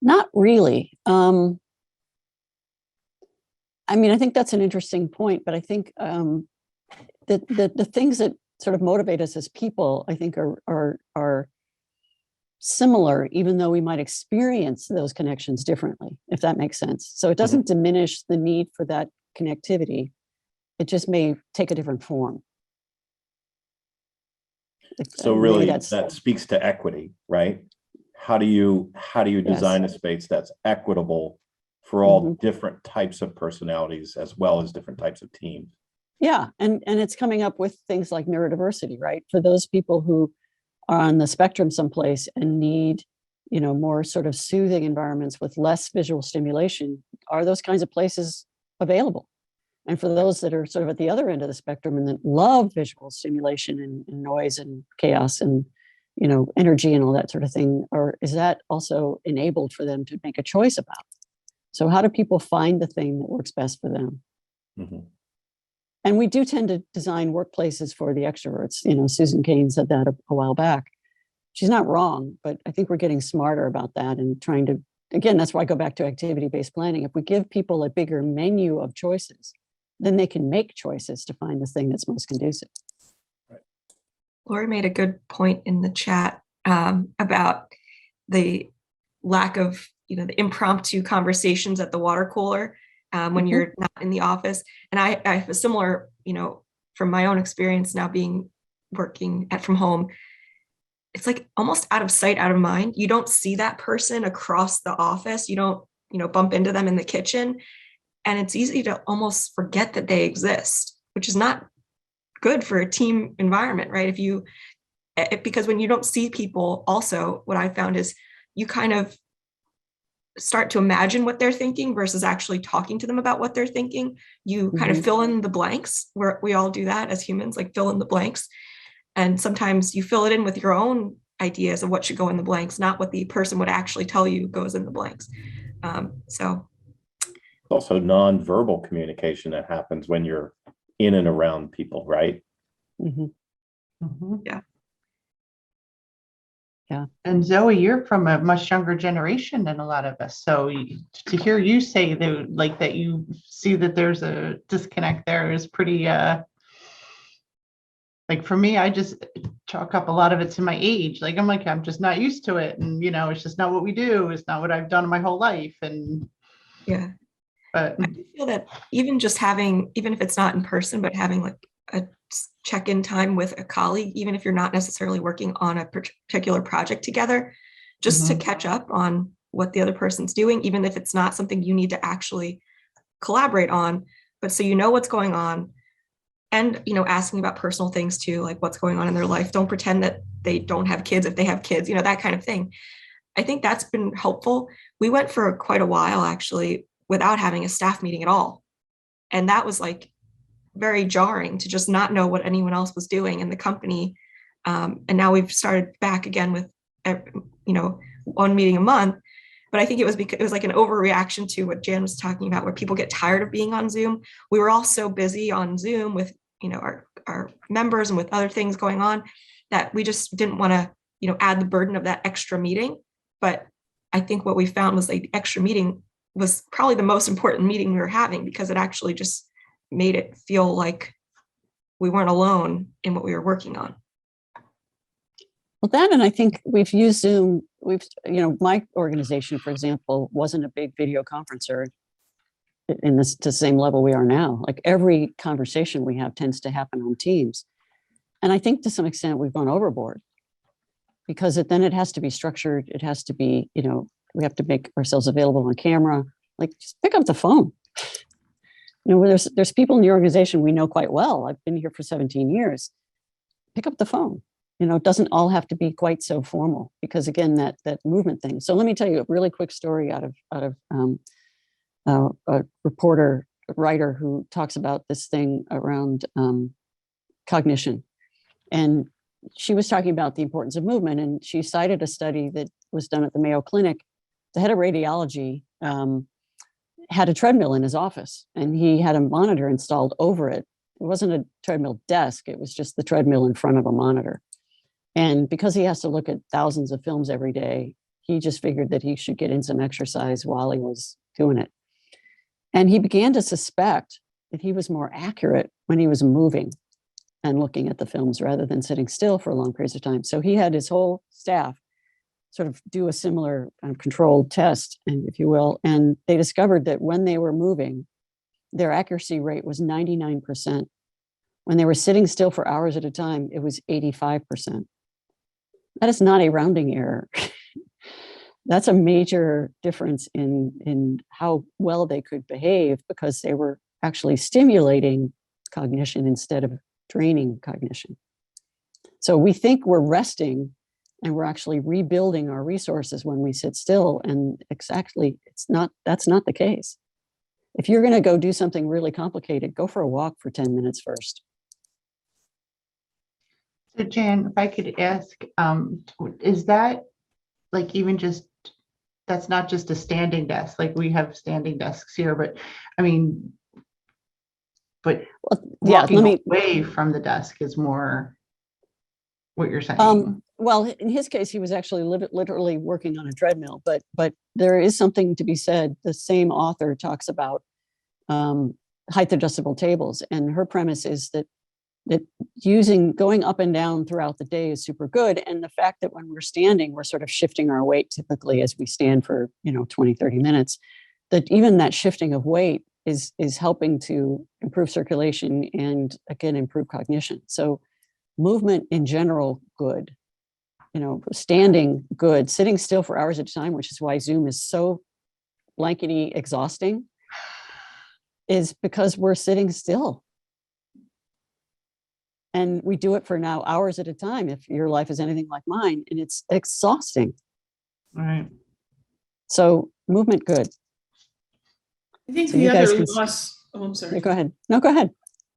Not really. I mean, I think that's an interesting point, but I think the things that sort of motivate us as people, I think are similar, even though we might experience those connections differently, if that makes sense. So it doesn't diminish the need for that connectivity. It just may take a different form. So Maybe really, that's that speaks to equity, right? How do you design Yes. a space that's equitable for all Mhm. different types of personalities as well as different types of teams? Yeah, and it's coming up with things like neurodiversity, right? For those people who are on the spectrum someplace and need, more sort of soothing environments with less visual stimulation, are those kinds of places available? And for those that are sort of at the other end of the spectrum and that love visual stimulation and noise and chaos and energy and all that sort of thing, or is that also enabled for them to make a choice about? So how do people find the thing that works best for them? Mhm. And we do tend to design workplaces for the extroverts. Susan Cain said that a while back. She's not wrong, but I think we're getting smarter about that and trying to, again, that's why I go back to activity-based planning. If we give people a bigger menu of choices, then they can make choices to find the thing that's most conducive. Lori made a good point in the chat about the lack of, the impromptu conversations at the water cooler when you're not in the office. And I have a similar, from my own experience now working from home, it's like almost out of sight, out of mind. You don't see that person across the office. You don't, bump into them in the kitchen. And it's easy to almost forget that they exist, which is not good for a team environment, right? Because when you don't see people, also what I found is you kind of start to imagine what they're thinking versus actually talking to them about what they're thinking. You kind of fill in the blanks, where we all do that as humans, like fill in the blanks. And sometimes you fill it in with your own ideas of what should go in the blanks, not what the person would actually tell you goes in the blanks. So Also nonverbal communication that happens when you're in and around people, right? Mhm. Yeah. And Zoe, you're from a much younger generation than a lot of us. So to hear you say that you see that there's a disconnect there is pretty, like for me, I just chalk up a lot of it to my age. Like, I'm just not used to it. And, it's just not what we do. It's not what I've done my whole life. And, yeah, but I feel that even if it's not in person, but having like a check-in time with a colleague, even if you're not necessarily working on a particular project together, just to catch up on what the other person's doing, even if it's not something you need to actually collaborate on, but so what's going on. And asking about personal things too, like what's going on in their life. Don't pretend that they don't have kids if they have kids, that kind of thing. I think that's been helpful. We went for quite a while actually without having a staff meeting at all. And that was like very jarring to just not know what anyone else was doing in the company. And now we've started back again with, one meeting a month. But I think it was like an overreaction to what Jan was talking about, where people get tired of being on Zoom. We were all so busy on Zoom with, our members and with other things going on that we just didn't want to, add the burden of that extra meeting. But I think what we found was like the extra meeting was probably the most important meeting we were having, because it actually just made it feel like we weren't alone in what we were working on. Well, that, and I think we've used Zoom. My organization, for example, wasn't a big video conferencer in this to the same level we are now. Like every conversation we have tends to happen on Teams. And I think to some extent we've gone overboard, because then it has to be structured. It has to be, we have to make ourselves available on camera. Like, just pick up the phone. There's people in the organization we know quite well. I've been here for 17 years. Pick up the phone. It doesn't all have to be quite so formal, because again, that movement thing. So let me tell you a really quick story out of a writer who talks about this thing around cognition. And she was talking about the importance of movement, and she cited a study that was done at the Mayo Clinic. The head of radiology had a treadmill in his office, and he had a monitor installed over it wasn't a treadmill desk. It was just the treadmill in front of a monitor. And because he has to look at thousands of films every day, he just figured that he should get in some exercise while he was doing it. And he began to suspect that he was more accurate when he was moving and looking at the films rather than sitting still for long periods of time. So he had his whole staff sort of do a similar kind of controlled test, and if you will, and they discovered that when they were moving, their accuracy rate was 99%. When they were sitting still for hours at a time, it was 85%. That is not a rounding error. That's a major difference in how well they could behave, because they were actually stimulating cognition instead of draining cognition. So we think we're resting, and we're actually rebuilding our resources when we sit still. And exactly, that's not the case. If you're going to go do something really complicated, go for a walk for 10 minutes first. So Jan, if I could ask, is that like even just, that's not just a standing desk, like we have standing desks here, but I mean, but Well, yeah, walking away from the desk is more what you're saying. Well, in his case, he was actually literally working on a treadmill, but there is something to be said. The same author talks about height adjustable tables, and her premise is that going up and down throughout the day is super good. And the fact that when we're standing, we're sort of shifting our weight typically as we stand for 20, 30 minutes, that even that shifting of weight is helping to improve circulation and again improve cognition. So movement in general, good. Standing, good. Sitting still for hours at a time, which is why Zoom is so blankety exhausting, is because we're sitting still. And we do it for now hours at a time, if your life is anything like mine, and it's exhausting. Right. So movement, good. I think So the you guys other can loss, oh, I'm sorry. Go ahead. No, go ahead.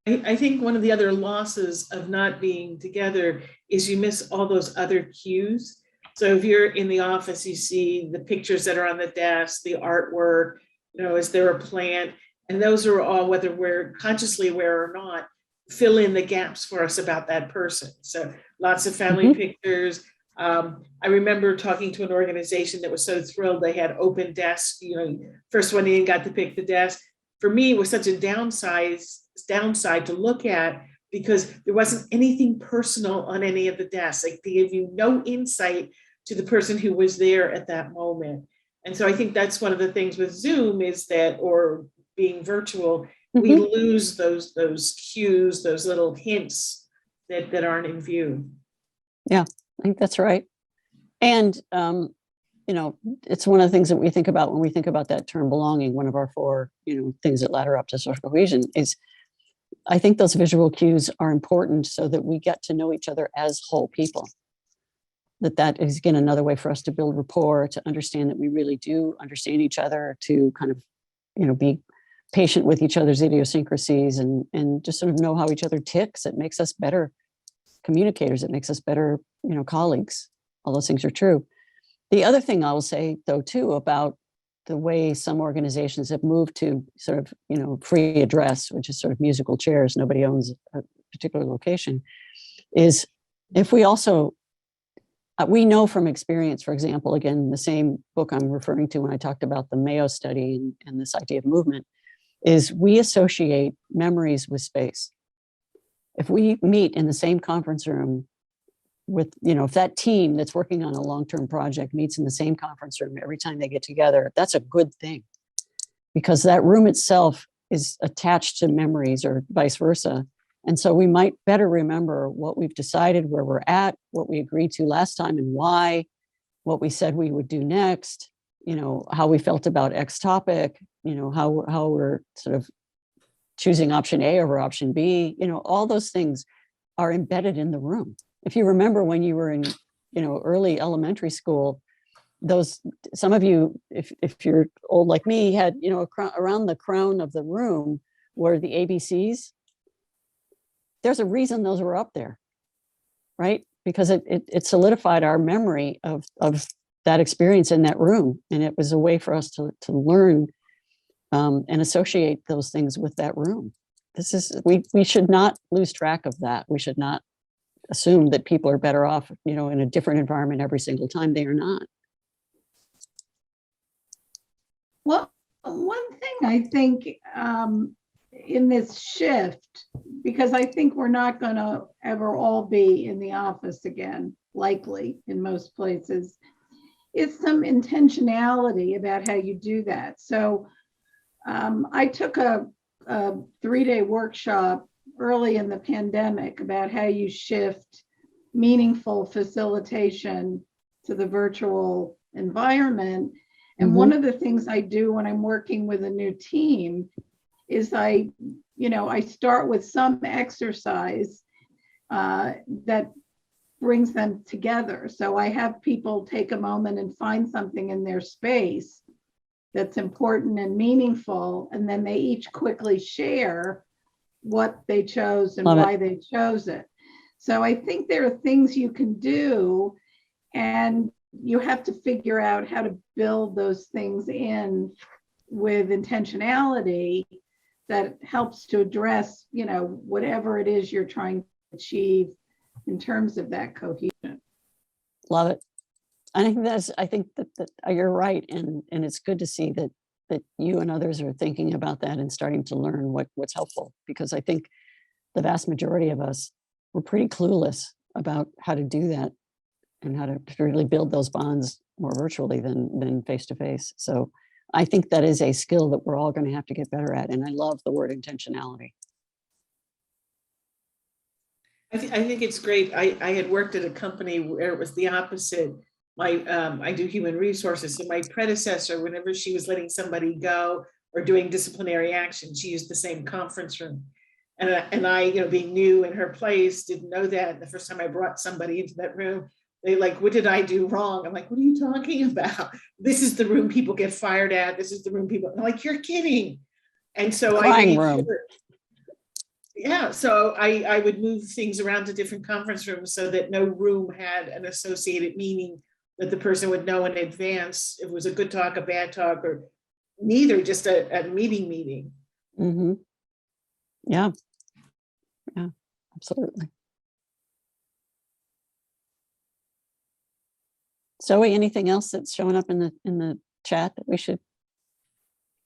I think one of the other losses of not being together is you miss all those other cues. So if you're in the office, you see the pictures that are on the desk, the artwork, is there a plant? And those are all, whether we're consciously aware or not, fill in the gaps for us about that person. So lots of family pictures. I remember talking to an organization that was so thrilled they had open desks. First one in got to pick the desk. For me, it was such a downside to look at, because there wasn't anything personal on any of the desks. Like, they give you no insight to the person who was there at that moment. And so I think that's one of the things with Zoom is that, or being virtual, we lose those cues, those little hints that aren't in view. Yeah, I think that's right. And, it's one of the things that we think about when we think about that term belonging. One of our 4, things that ladder up to social cohesion is, I think those visual cues are important so that we get to know each other as whole people. That is, again, another way for us to build rapport, to understand that we really do understand each other, to kind of, be patient with each other's idiosyncrasies and just sort of know how each other ticks. It makes us better communicators. It makes us better, colleagues. All those things are true. The other thing I will say, though, too, about the way some organizations have moved to sort of, free address, which is sort of musical chairs, nobody owns a particular location, is if we also, we know from experience, for example, again, the same book I'm referring to when I talked about the Mayo study and this idea of movement, is we associate memories with space. If we meet in the same conference room with, if that team that's working on a long-term project meets in the same conference room every time they get together, that's a good thing, because that room itself is attached to memories, or vice versa. And so we might better remember what we've decided, where we're at, what we agreed to last time and why, what we said we would do next, how we felt about X topic, how we're sort of choosing option A over option B, all those things are embedded in the room. If you remember when you were in, early elementary school, some of you, if you're old like me, had, around the crown of the room were the ABCs. There's a reason those were up there, right? Because it solidified our memory of that experience in that room. And it was a way for us to learn and associate those things with that room. we should not lose track of that. We should not assume that people are better off, in a different environment every single time. They are not. Well, one thing I think in this shift, because I think we're not going to ever all be in the office again, likely in most places, is some intentionality about how you do that. So I took a 3-day workshop early in the pandemic about how you shift meaningful facilitation to the virtual environment. And one of the things I do when I'm working with a new team is I start with some exercise that brings them together. So I have people take a moment and find something in their space that's important and meaningful, and then they each quickly share what they chose and why they chose it. So I think there are things you can do, and you have to figure out how to build those things in with intentionality that helps to address, whatever it is you're trying to achieve in terms of that cohesion. Love it. I think that you're right. And it's good to see that you and others are thinking about that and starting to learn what's helpful, because I think the vast majority of us were pretty clueless about how to do that and how to really build those bonds more virtually than face to face. So I think that is a skill that we're all going to have to get better at. And I love the word intentionality. I think it's great. I had worked at a company where it was the opposite. I do human resources. So my predecessor, whenever she was letting somebody go or doing disciplinary action, she used the same conference room. And I, being new in her place, didn't know that. And the first time I brought somebody into that room, they like, what did I do wrong? I'm like, what are you talking about? This is the room people get fired at. This is the room people, I'm like, you're kidding. And so I made sure. Yeah, so I would move things around to different conference rooms so that no room had an associated meaning that the person would know in advance if it was a good talk, a bad talk, or neither, just a meeting. Mm-hmm. Yeah, absolutely. Zoe, anything else that's showing up in the chat that we should?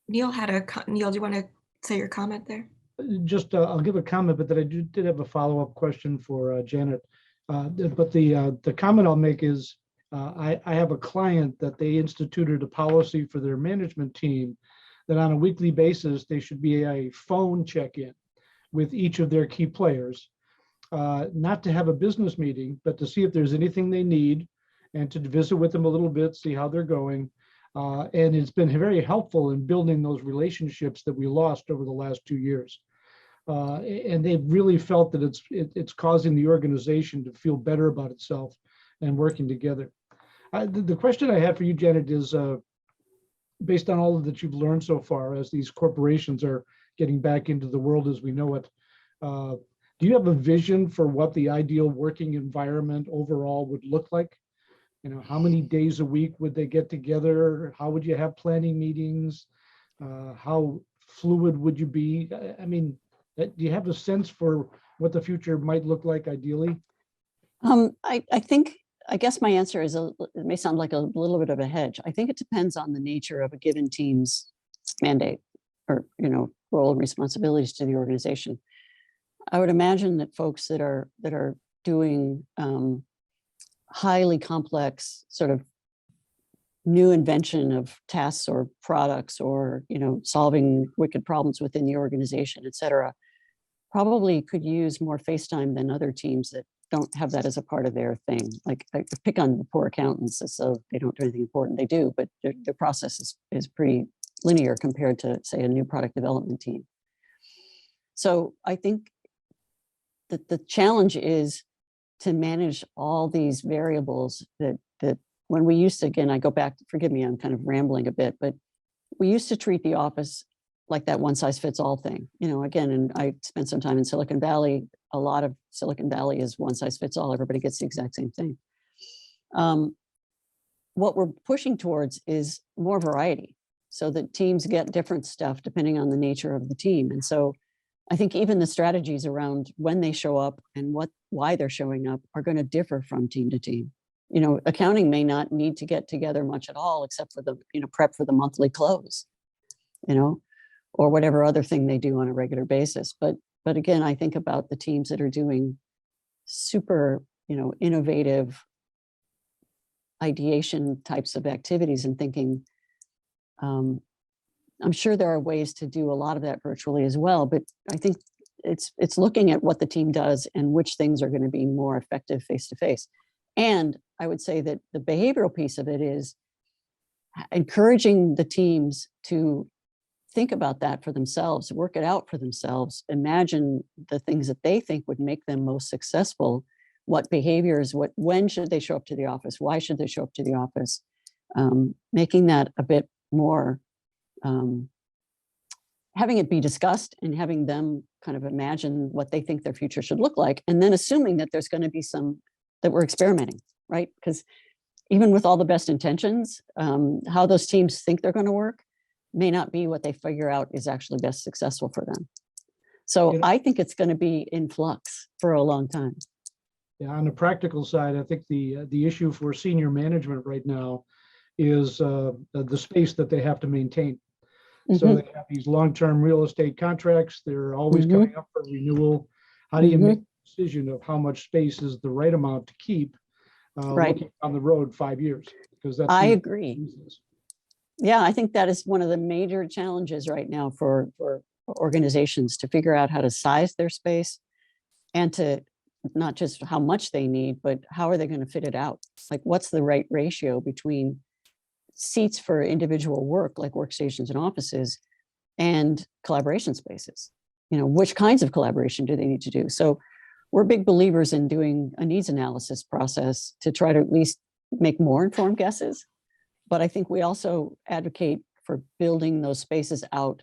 Neil, do you want to say your comment there? Just, I'll give a comment, but that I did have a follow-up question for Janet. But the comment I'll make is, I have a client that they instituted a policy for their management team that on a weekly basis, they should be a phone check-in with each of their key players, not to have a business meeting, but to see if there's anything they need and to visit with them a little bit, see how they're going. And it's been very helpful in building those relationships that we lost over the last 2 years. And they've really felt that it's causing the organization to feel better about itself and working together. The question I have for you, Janet, is based on all that you've learned so far as these corporations are getting back into the world as we know it, do you have a vision for what the ideal working environment overall would look like? How many days a week would they get together? How would you have planning meetings? How fluid would you be? I mean, do you have a sense for what the future might look like ideally? I guess my answer is, it may sound like a little bit of a hedge. I think it depends on the nature of a given team's mandate or, role and responsibilities to the organization. I would imagine that folks that are doing highly complex sort of new invention of tasks or products or, solving wicked problems within the organization, et cetera, probably could use more face time than other teams that don't have that as a part of their thing. Like I pick on the poor accountants as so they don't do anything important. They do, but their process is pretty linear compared to, say, a new product development team. So I think that the challenge is to manage all these variables that when we used to, again, I go back, forgive me, I'm kind of rambling a bit, but we used to treat the office like that one size fits all thing. Again, and I spent some time in Silicon Valley. A lot of Silicon Valley is one size fits all. Everybody gets the exact same thing. What we're pushing towards is more variety so that teams get different stuff depending on the nature of the team. And so I think even the strategies around when they show up and why they're showing up are going to differ from team to team. You know, accounting may not need to get together much at all, except for the, you know, prep for the monthly close, you know, or whatever other thing they do on a regular basis. But again, I think about the teams that are doing super, you know, innovative ideation types of activities and thinking, I'm sure there are ways to do a lot of that virtually as well, but I think it's looking at what the team does and which things are going to be more effective face to face. And I would say that the behavioral piece of it is encouraging the teams to think about that for themselves, work it out for themselves, imagine the things that they think would make them most successful, what behaviors, when should they show up to the office, why should they show up to the office, making that a bit more, having it be discussed and having them kind of imagine what they think their future should look like, and then assuming that there's going to be some, that we're experimenting, right? Because even with all the best intentions, how those teams think they're going to work may not be what they figure out is actually best successful for them. So I think it's going to be in flux for a long time. Yeah, on the practical side, I think the issue for senior management right now is the space that they have to maintain. So they have these long-term real estate contracts. They're always coming up for renewal. How do you make a decision of how much space is the right amount to keep looking on the road 5 years? Because that's I agree. Yeah, I think that is one of the major challenges right now for organizations, to figure out how to size their space and to not just how much they need, but how are they going to fit it out? Like, what's the right ratio between seats for individual work, like workstations and offices, and collaboration spaces? You know, which kinds of collaboration do they need to do? So we're big believers in doing a needs analysis process to try to at least make more informed guesses. But I think we also advocate for building those spaces out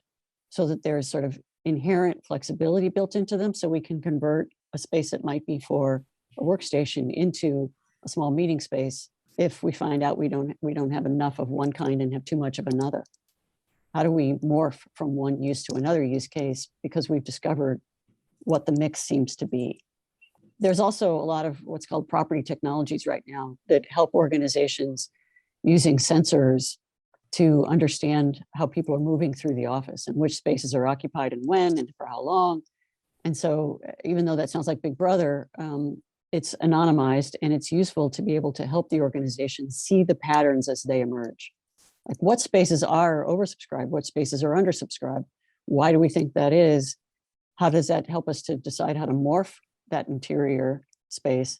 so that there's sort of inherent flexibility built into them, so we can convert a space that might be for a workstation into a small meeting space if we find out we don't have enough of one kind and have too much of another. How do we morph from one use to another use case because we've discovered what the mix seems to be? There's also a lot of what's called property technologies right now that help organizations using sensors to understand how people are moving through the office and which spaces are occupied and when and for how long. And so even though that sounds like Big Brother, it's anonymized, and it's useful to be able to help the organization see the patterns as they emerge. Like, what spaces are oversubscribed, what spaces are undersubscribed? Why do we think that is? How does that help us to decide how to morph that interior space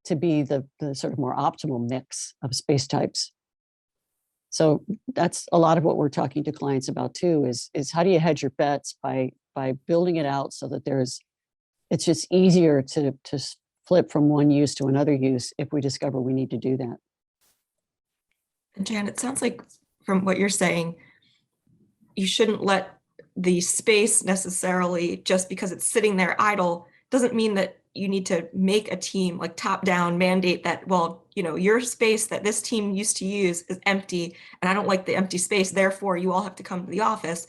to be the sort of more optimal mix of space types? So that's a lot of what we're talking to clients about too, is how do you hedge your bets by building it out so that it's just easier to flip from one use to another use if we discover we need to do that. And Jan, it sounds like from what you're saying, you shouldn't let the space necessarily, just because it's sitting there idle, doesn't mean that you need to make a team, like top down mandate that, well, you know, your space that this team used to use is empty and I don't like the empty space, therefore you all have to come to the office.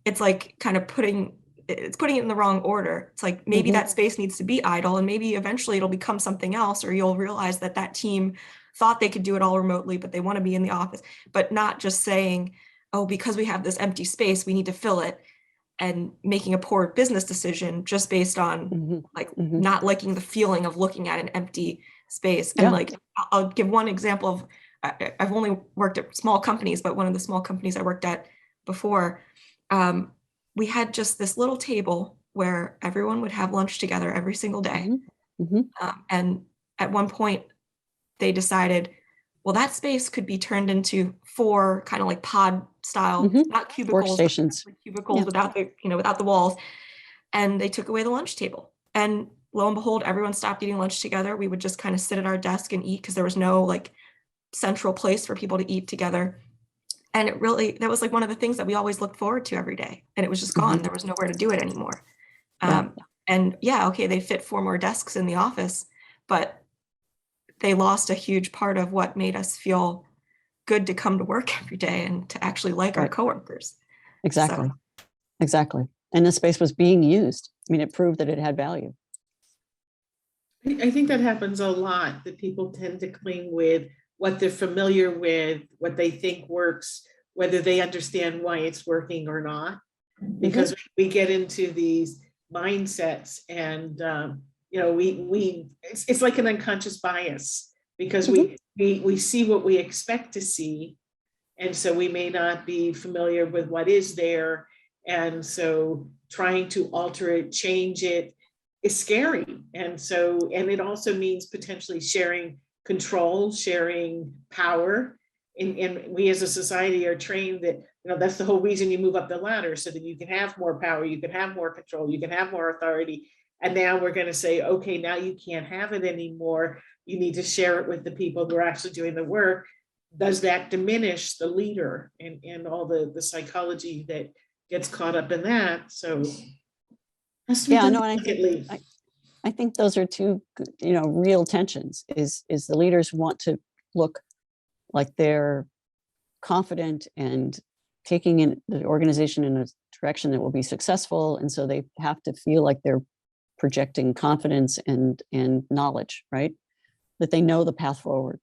It's like kind of putting it in the wrong order. It's like maybe that space needs to be idle, and maybe eventually it'll become something else, or you'll realize that that team thought they could do it all remotely, but they want to be in the office. But not just saying, oh, because we have this empty space, we need to fill it, and making a poor business decision just based on not liking the feeling of looking at an empty space. And like, I'll give one example of, I've only worked at small companies, but one of the small companies I worked at before, we had just this little table where everyone would have lunch together every single day. And at one point they decided, well, that space could be turned into 4 kind of like pod style, not cubicles, workstations, cubicles without the walls. And they took away the lunch table. And lo and behold, everyone stopped eating lunch together. We would just kind of sit at our desk and eat because there was no like central place for people to eat together. And that was like one of the things that we always looked forward to every day. And it was just gone. There was nowhere to do it anymore. And okay, they fit 4 more desks in the office, but they lost a huge part of what made us feel good to come to work every day and to actually like our coworkers. Exactly. And the space was being used. I mean, it proved that it had value. I think that happens a lot, that people tend to cling with what they're familiar with, what they think works, whether they understand why it's working or not. Because we get into these mindsets and, you know, it's like an unconscious bias, because we see what we expect to see. And so we may not be familiar with what is there. And so trying to alter it, change it is scary. And so, and it also means potentially sharing control, sharing power. And we as a society are trained that, you know, that's the whole reason you move up the ladder, so that you can have more power, you can have more control, you can have more authority. And now we're going to say, okay, now you can't have it anymore. You need to share it with the people who are actually doing the work. Does that diminish the leader and all the psychology that gets caught up in that? So yeah, no, and I think those are two, you know, real tensions. Is the leaders want to look like they're confident and taking in the organization in a direction that will be successful, and so they have to feel like they're projecting confidence and knowledge, right? That they know the path forward.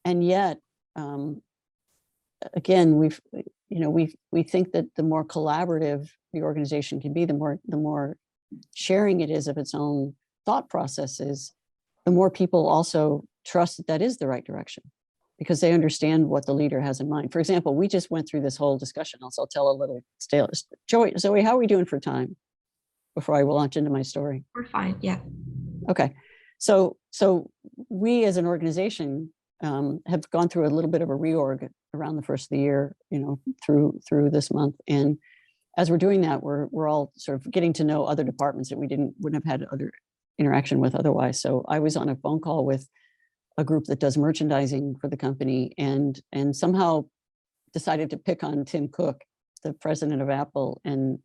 And yet, again, we think that the more collaborative the organization can be, the more sharing it is of its own thought processes, the more people also trust that that is the right direction, because they understand what the leader has in mind. For example, we just went through this whole discussion. I'll tell a little story. Zoe, how are we doing for time before I will launch into my story? We're fine. Yeah. Okay. So we as an organization have gone through a little bit of a reorg around the first of the year, you know, through this month. And as we're doing that, we're all sort of getting to know other departments that we wouldn't have had other interaction with otherwise. So I was on a phone call with a group that does merchandising for the company, and somehow decided to pick on Tim Cook, the president of Apple, and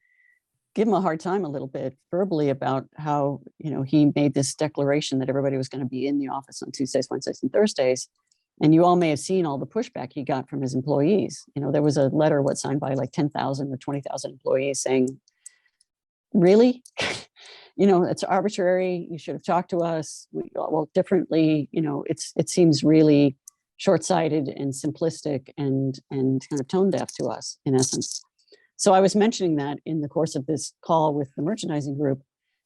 give him a hard time a little bit verbally about how, you know, he made this declaration that everybody was going to be in the office on Tuesdays, Wednesdays, and Thursdays. And you all may have seen all the pushback he got from his employees. You know, there was a letter signed by like 10,000 or 20,000 employees saying, really? You know, it's arbitrary. You should have talked to us. Well, differently, you know, it seems really short-sighted and simplistic and kind of tone deaf to us, in essence. So I was mentioning that in the course of this call with the merchandising group.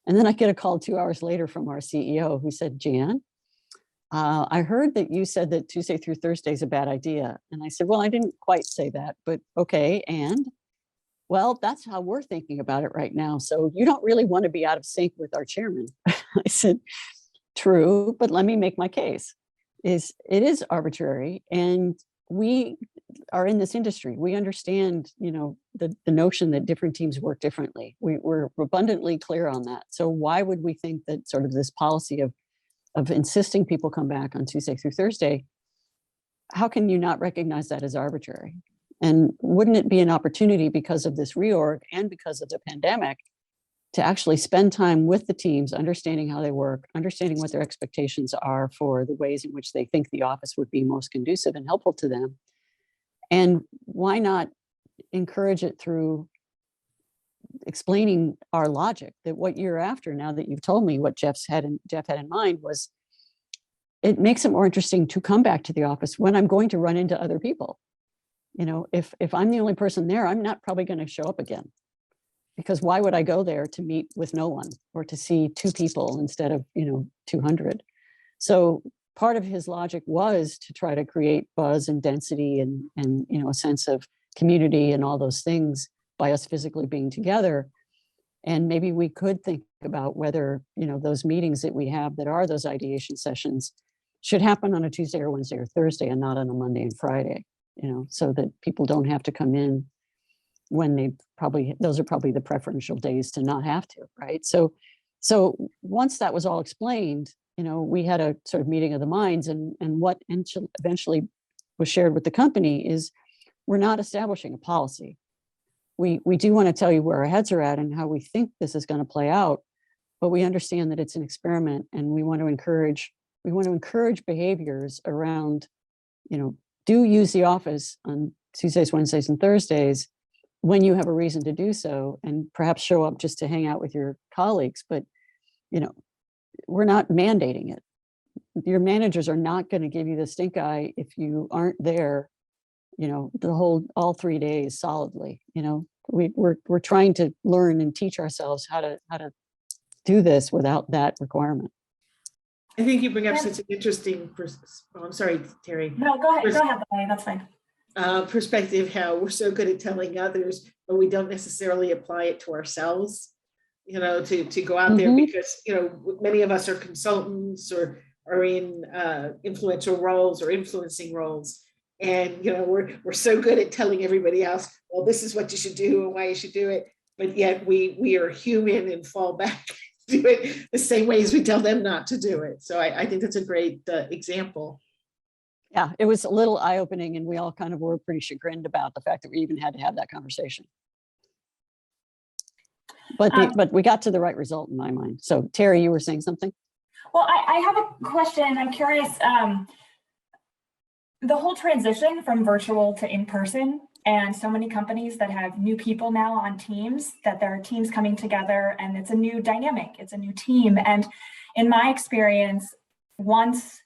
And then I get a call 2 hours later from our CEO who said, Jan, I heard that you said that Tuesday through Thursday is a bad idea. And I said, well, I didn't quite say that, but okay. And well, that's how we're thinking about it right now. So you don't really want to be out of sync with our chairman. I said, true, but let me make my case. It is arbitrary, and we are in this industry. We understand, you know, the notion that different teams work differently. We're abundantly clear on that. So why would we think that sort of this policy of insisting people come back on Tuesday through Thursday, how can you not recognize that as arbitrary? And wouldn't it be an opportunity, because of this reorg and because of the pandemic, to actually spend time with the teams, understanding how they work, understanding what their expectations are for the ways in which they think the office would be most conducive and helpful to them? And why not encourage it through explaining our logic, that what you're after, now that you've told me what Jeff had in mind, was it makes it more interesting to come back to the office when I'm going to run into other people. You know, if I'm the only person there, I'm not probably going to show up again, because why would I go there to meet with no one or to see 2 people instead of, you know, 200? So part of his logic was to try to create buzz and density and you know, a sense of community and all those things by us physically being together. And maybe we could think about whether, you know, those meetings that we have that are those ideation sessions should happen on a Tuesday or Wednesday or Thursday and not on a Monday and Friday, you know, so that people don't have to come in when those are probably the preferential days to not have to, right? So once that was all explained, you know, we had a sort of meeting of the minds, and what eventually was shared with the company is we're not establishing a policy. We do want to tell you where our heads are at and how we think this is going to play out, but we understand that it's an experiment, and we want to encourage behaviors around, you know, do use the office on Tuesdays, Wednesdays, and Thursdays, when you have a reason to do so, and perhaps show up just to hang out with your colleagues. But, we're not mandating it. Your managers are not going to give you the stink eye if you aren't there, all 3 days solidly. We're trying to learn and teach ourselves how to do this without that requirement. I think you bring up such an interesting, I'm sorry, Terry. No, go ahead, Bonnie, that's fine. Perspective, how we're so good at telling others, but we don't necessarily apply it to ourselves, to go out there, because, many of us are consultants or are in influential roles or influencing roles. And, we're so good at telling everybody else, well, this is what you should do and why you should do it. But yet we are human and fall back, do it the same way as we tell them not to do it. So I think that's a great example. Yeah, it was a little eye-opening, and we all kind of were pretty chagrined about the fact that we even had to have that conversation. But we got to the right result in my mind. So Terry, you were saying something? Well, I have a question. I'm curious, the whole transition from virtual to in-person, and so many companies that have new people now on teams, that there are teams coming together and it's a new dynamic, it's a new team. And in my experience, once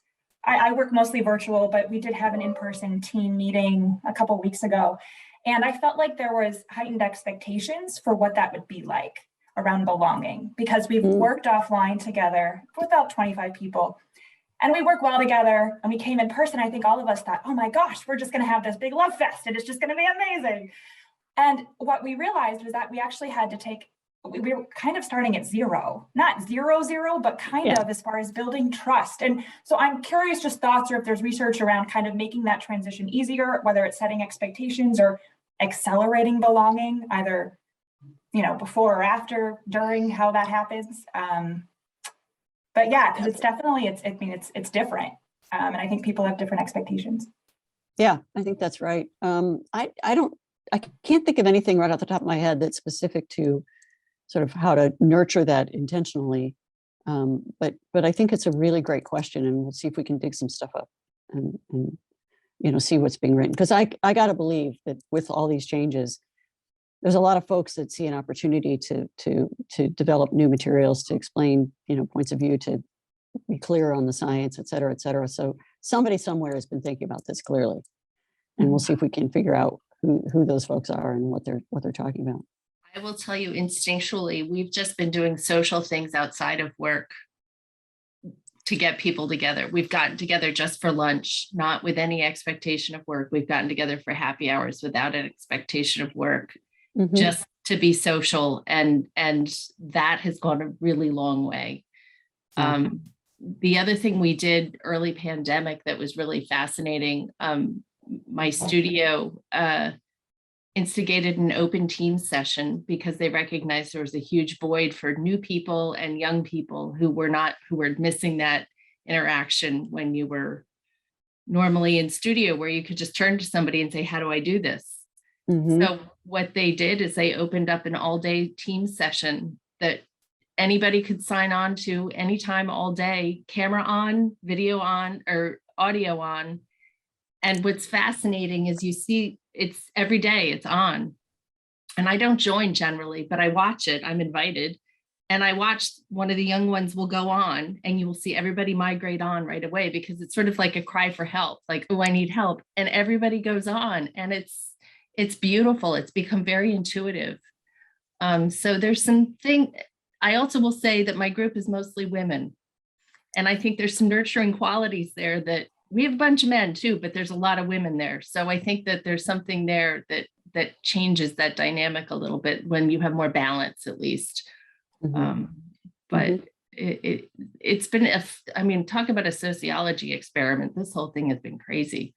I work mostly virtual, but we did have an in-person team meeting a couple of weeks ago. And I felt like there was heightened expectations for what that would be like around belonging, because we've worked offline together with about 25 people. And we work well together, and we came in person. I think all of us thought, oh my gosh, we're just going to have this big love fest, and it's just going to be amazing. And what we realized was that we actually had to we were kind of starting at zero, not zero, but kind of as far as building trust. And so I'm curious, just thoughts, or if there's research around kind of making that transition easier, whether it's setting expectations or accelerating belonging, either, before or after, during, how that happens. But yeah, because it's definitely, it's different. And I think people have different expectations. Yeah, I think that's right. I can't think of anything right off the top of my head that's specific to sort of how to nurture that intentionally. But I think it's a really great question, and we'll see if we can dig some stuff up and see what's being written. Because I got to believe that with all these changes, there's a lot of folks that see an opportunity to develop new materials, to explain, points of view, to be clear on the science, et cetera, et cetera. So somebody somewhere has been thinking about this clearly, and we'll see if we can figure out who those folks are and what they're talking about. I will tell you instinctually, we've just been doing social things outside of work to get people together. We've gotten together just for lunch, not with any expectation of work. We've gotten together for happy hours without an expectation of work, just to be social. And that has gone a really long way. The other thing we did early pandemic that was really fascinating, my studio instigated an open team session because they recognized there was a huge void for new people and young people who were missing that interaction when you were normally in studio, where you could just turn to somebody and say, how do I do this? So what they did is they opened up an all-day team session that anybody could sign on to anytime, all day, camera on, video on, or audio on. And what's fascinating is you see it's every day it's on. And I don't join generally, but I watch it. I'm invited. And I watch one of the young ones will go on, and you will see everybody migrate on right away, because it's sort of like a cry for help, like, oh, I need help. And everybody goes on, and it's beautiful. It's become very intuitive. So there's something. I also will say that my group is mostly women. And I think there's some nurturing qualities there that we have a bunch of men too, but there's a lot of women there. So I think that there's something there that changes that dynamic a little bit when you have more balance, at least. But it's been, talk about a sociology experiment. This whole thing has been crazy.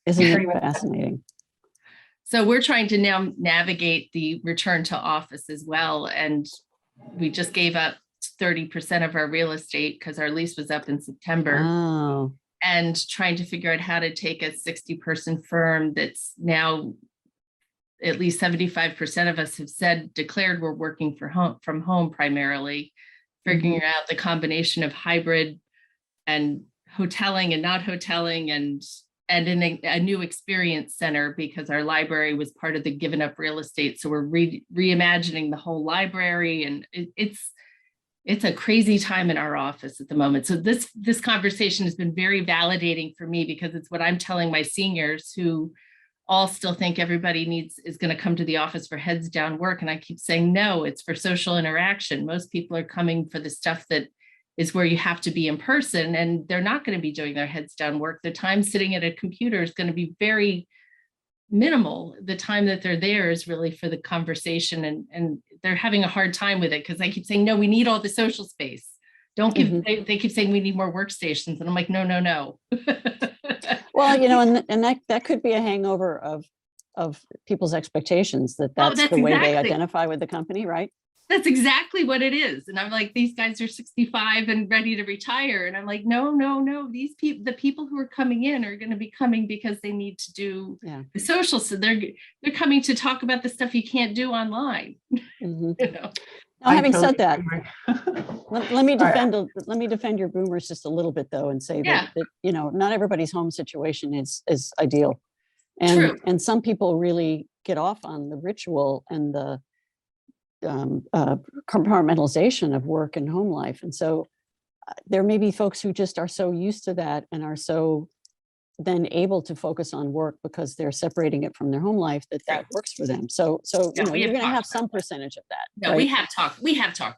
Isn't it fascinating? So we're trying to now navigate the return to office as well. And we just gave up 30% of our real estate because our lease was up in September. Oh. And trying to figure out how to take a 60-person firm that's now at least 75% of us have declared we're working from home primarily, figuring out the combination of hybrid and hoteling and not hoteling and and in a new experience center because our library was part of the given up real estate. So we're reimagining the whole library, and it's a crazy time in our office at the moment. So this conversation has been very validating for me because it's what I'm telling my seniors who all still think everybody is going to come to the office for heads down work. And I keep saying, no, it's for social interaction. Most people are coming for the stuff that is where you have to be in person, and they're not going to be doing their heads down work. The time sitting at a computer is going to be very minimal. The time that they're there is really for the conversation, and they're having a hard time with it because I keep saying, no, we need all the social space. Don't give, they keep saying we need more workstations. And I'm like, no. Well, and that could be a hangover of people's expectations that's the way they identify with the company, right? That's exactly what it is. And I'm like, these guys are 65 and ready to retire. And I'm like, no. The people who are coming in are going to be coming because they need to do the social. So they're coming to talk about the stuff you can't do online. Now, having said that, let me defend your boomers just a little bit though, and say that not everybody's home situation is ideal. And some people really get off on the ritual and the compartmentalization of work and home life. And so there may be folks who just are so used to that and are so then able to focus on work because they're separating it from their home life that works for them. So you're going to have some percentage of that. No, right? we have talked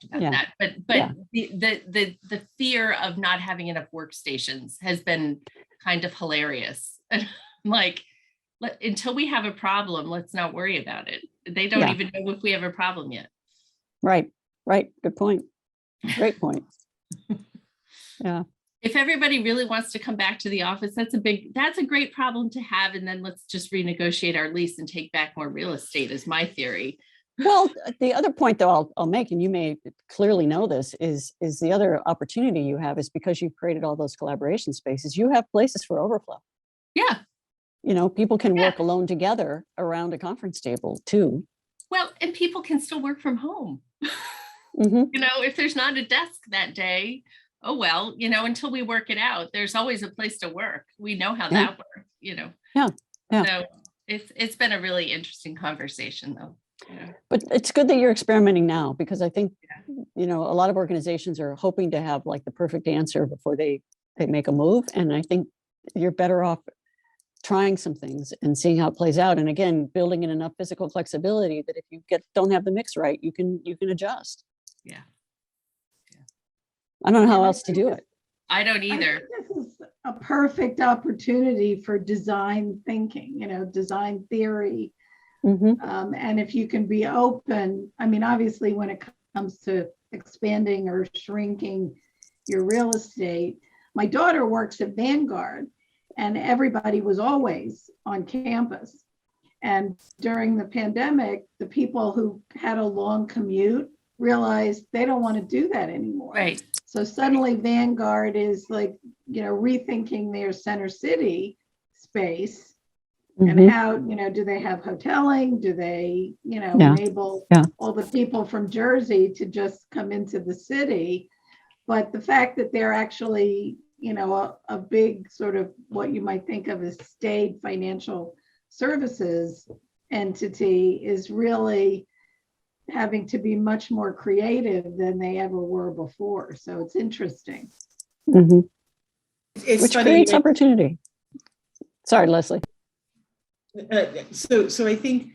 about that, but the fear of not having enough workstations has been kind of hilarious. Like, until we have a problem, let's not worry about it. They don't even know if we have a problem yet. Right. Good point. Great point. Yeah. If everybody really wants to come back to the office, that's a great problem to have. And then let's just renegotiate our lease and take back more real estate is my theory. Well, the other point though I'll make, and you may clearly know this, is the other opportunity you have is because you've created all those collaboration spaces, you have places for overflow. Yeah. People can work alone together around a conference table too. Well, and people can still work from home. If there's not a desk that day, oh, well, until we work it out, there's always a place to work. We know how that works, Yeah. So it's been a really interesting conversation though. But it's good that you're experimenting now, because I think, a lot of organizations are hoping to have like the perfect answer before they make a move. And I think you're better off trying some things and seeing how it plays out. And again, building in enough physical flexibility that if you don't have the mix right, you can adjust. Yeah. I don't know how else to do it. I don't either. This is a perfect opportunity for design thinking, design theory. And if you can be open, obviously when it comes to expanding or shrinking your real estate, my daughter works at Vanguard and everybody was always on campus. And during the pandemic, the people who had a long commute realized they don't want to do that anymore. Right. So suddenly Vanguard is like, rethinking their center city space and how, do they have hoteling? Do they, enable all the people from Jersey to just come into the city? But the fact that they're actually, a big sort of what you might think of as staid financial services entity is really having to be much more creative than they ever were before. So it's interesting. It's Which funny, creates opportunity. Sorry, Leslie. So I think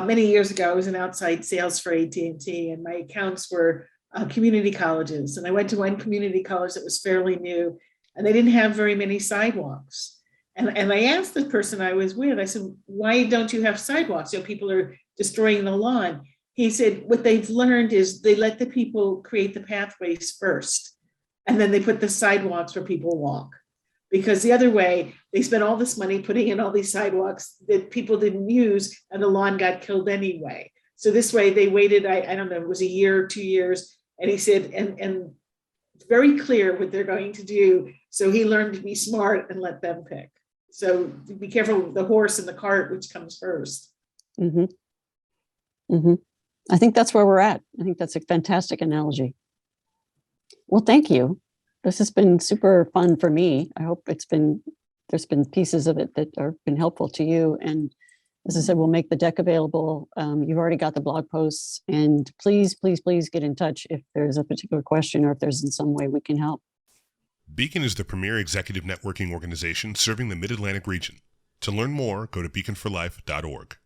many years ago, I was in outside sales for AT&T, and my accounts were community colleges. And I went to one community college that was fairly new, and they didn't have very many sidewalks. And I asked the person I was with, I said, why don't you have sidewalks? People are destroying the lawn. He said, what they've learned is they let the people create the pathways first, and then they put the sidewalks where people walk. Because the other way, they spent all this money putting in all these sidewalks that people didn't use, and the lawn got killed anyway. So this way they waited, I don't know, it was a year or 2 years. And he said, and it's very clear what they're going to do. So he learned to be smart and let them pick. So be careful the horse and the cart, which comes first. I think that's where we're at. I think that's a fantastic analogy. Well, thank you. This has been super fun for me. I hope it's been there's been pieces of it that are been helpful to you. And as I said, we'll make the deck available. You've already got the blog posts, and please, please, please get in touch if there's a particular question or if there's in some way we can help. Beacon is the premier executive networking organization serving the Mid-Atlantic region. To learn more, go to beaconforlife.org.